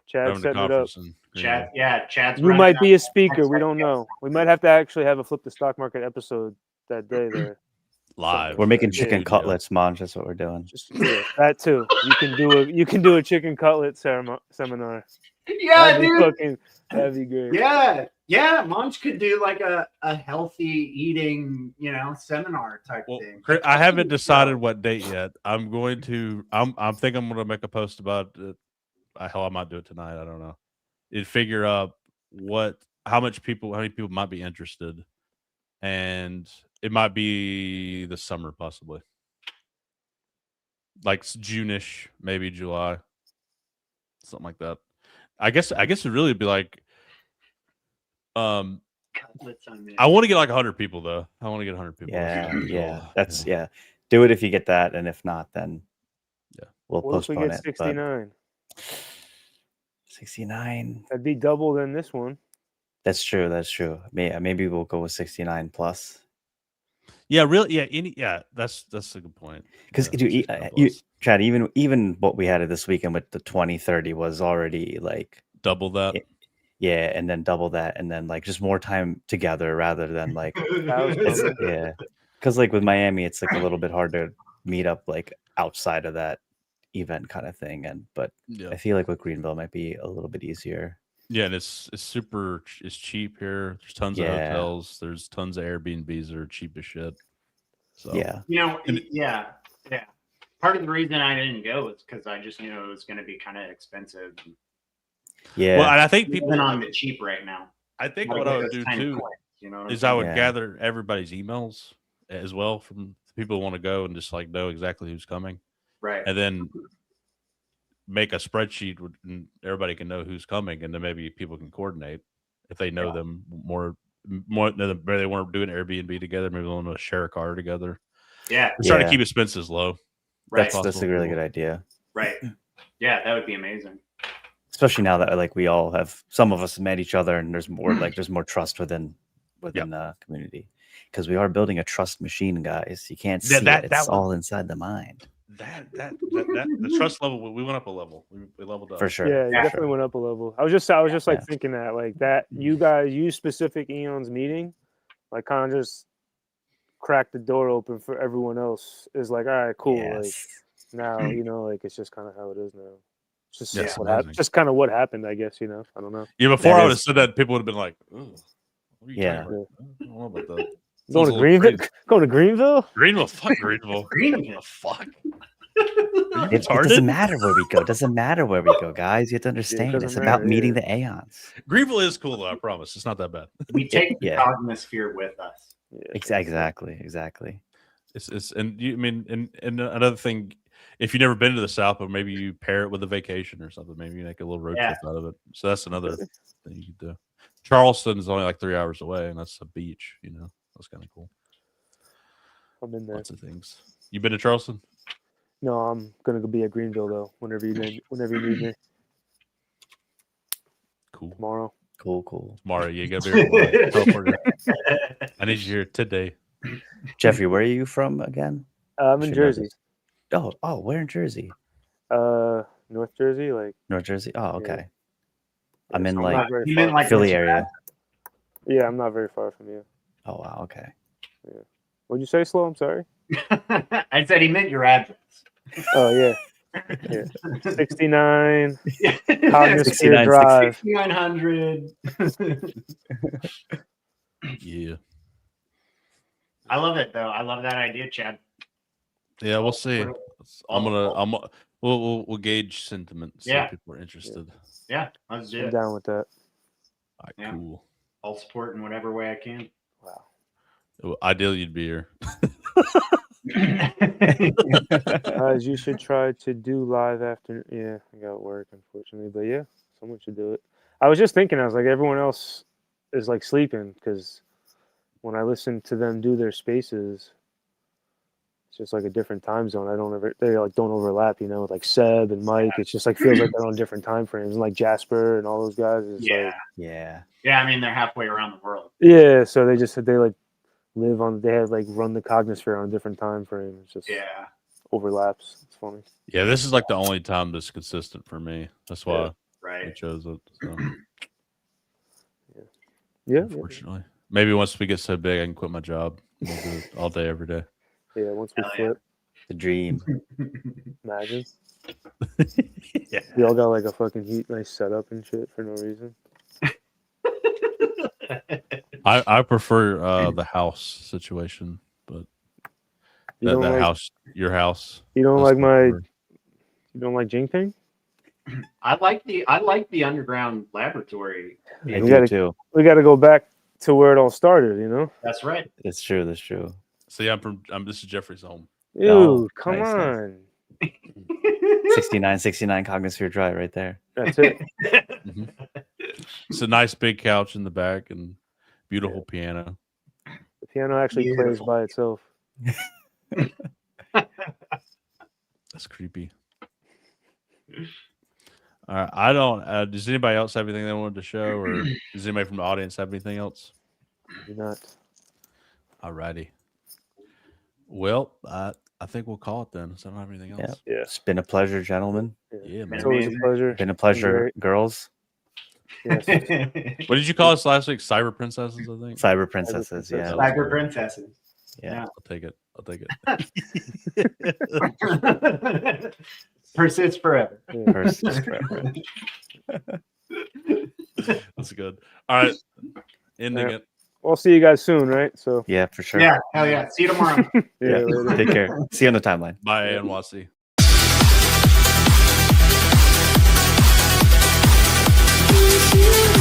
Chad's Having the setting it up. conference in Chad. Greenville. Yeah. Chad's. You running might be a out. speaker. We Next don't SPX. know. We might have to actually have a flip the stock market episode that day there. Live. We're making Yeah. chicken cutlets, Monge. That's what we're doing. Just yeah, that too. You can do a chicken cutlet seminar. Yeah, That'd be dude. fucking. That'd be great. Yeah. Monch could do like a healthy eating, seminar type Well, thing. I haven't decided what date yet. I'm going to. I'm think I'm going to make a post about it. Hell, I might do it tonight. I don't know. It figure out how many people might be interested, and it might be the summer possibly, like June-ish, maybe July, something like that. I guess it really would be like. Cutlets on there. I want to get like 100 people though. I want to get 100 people. Yeah. That's yeah. Do it if you get that, and if not, then Yeah. we'll What if we postpone get it. but 69? 69. That'd be double than this one. That's true. Maybe we'll go with 69 plus. Yeah, really. Yeah, that's a good point. Because Chad, even what we had this weekend with the 2030 was already like double that. Yeah, and then double that, and then like just more time together rather than like yeah. Because like with Miami, it's like a little bit hard to meet up like outside of that event kind of thing, but I feel like with Greenville might be a little bit easier. Yeah, and it's cheap here. There's tons of hotels. There's tons of Airbnbs that are cheap as shit. So yeah. Part of the reason I didn't go is because I just knew it was going to be kind of expensive. Yeah. Well, and I think people are on the cheap right now. I think what I would do too is I would gather everybody's emails as well from people who want to go and just like know exactly who's coming. Right. And then make a spreadsheet and everybody can know who's coming, and then maybe people can coordinate if they know them more. Maybe they want to do an Airbnb together. Maybe they want to share a car together. Yeah. We're trying to keep expenses low. Right. That's a really good idea. Right. Yeah, that would be amazing. Especially now that like we all have, some of us met each other, and there's more trust within the community, because we are building a trust machine, guys. You can't see it. It's all inside the mind. That the trust level, we went up a level. We leveled up for sure. Yeah, you definitely went up a level. I was just like thinking that like that you specific Aeons meeting, like kind of just cracked the door open for everyone else. Is like, all right, cool. Like now like it's just kind of how it is now. It's just just kind of what happened, I guess. I don't know. Yeah, before I would have said that, people would have been like, "Ooh, what are you talking about? I don't know about that." Going to Greenville? Going to Greenville? Greenville? Fuck Greenville. Greenville? Fuck. It doesn't matter where we go. It doesn't matter where we go, guys. You have to understand. It's about meeting the Aeons. Greenville is cool, though. I promise. It's not that bad. We take the Cognisphere with us. Exactly. It's and you I mean and another thing, if you've never been to the South, but maybe you pair it with a vacation or something, maybe you make a little road trip out of it. So that's another thing you could do. Charleston is only like 3 hours away, and that's a beach. That's kind of cool. I've been there. Lots of things. You been to Charleston? No, I'm gonna go be at Greenville though. Whenever you need me. Cool. Tomorrow. Cool. Tomorrow, you gotta be here. I need you here today. Jeffrey, where are you from again? I'm in Jersey. Oh, where in Jersey? North Jersey, like North Jersey. Oh, okay. Yeah. I'm in like Philly area. Yeah, I'm not very far from you. Oh wow, okay. Yeah. What'd you say, Slow? I'm sorry. I said he meant your address. Oh yeah. 69 Cognisphere Drive. 6900. Yeah. I love it though. I love that idea, Chad. Yeah, we'll see. We'll gauge sentiment. See if people are interested. Yeah, let's do it. I'm down with that. All right, cool. I'll support in whatever way I can. Wow. Well, ideally, you'd be here. Guys, you should try to do live after. Yeah, I got work, unfortunately, but yeah, someone should do it. I was just thinking, I was like, everyone else is like sleeping because when I listen to them do their spaces, it's just like a different time zone. They like don't overlap, with like Seb and Mike. It's just like feels like they're on different time frames. And like Jasper and all those guys. Yeah. I mean, they're halfway around the world. Yeah, so they like live on. They have like run the Cognisphere on a different time frame. It's just overlaps. It's funny. Yeah, this is like the only time that's consistent for me. That's why I chose it. So. Yeah. Unfortunately, maybe once we get so big, I can quit my job. We'll do it all day, every day. Yeah, once we flip. The dream. Imagine. We all got like a fucking nice setup and shit for no reason. I prefer the house situation, but that house, your house. You don't like you don't like Jingping? I like the underground laboratory. I do too. We got to go back to where it all started. That's right. That's true. That's true. See, this is Jeffrey's home. Ew, come on. 69 Cognisphere Drive right there. That's it. Mm-hmm. It's a nice big couch in the back and beautiful piano. The piano actually plays by itself. That's creepy. All right, I don't. Does anybody else have anything they wanted to show, or does anybody from the audience have anything else? Do not. Alrighty. Well, I think we'll call it then. So I don't have anything Yeah. else. Yeah. It's been a pleasure, gentlemen. Yeah, It's man. always a Amazing. pleasure. Been a pleasure, Great. girls. Yes. What did you call us last week? Cyber princesses, I think. Cyber princesses. Yeah. Cyber princesses. Yeah. I'll take it. Persist forever. Yeah. Persist forever. That's good. All right. Ending Yeah. it. We'll see you guys soon, right? So Yeah, for sure. Yeah, hell yeah. See you tomorrow. Yeah. later. Take care. See you on the timeline. Bye, NYC. you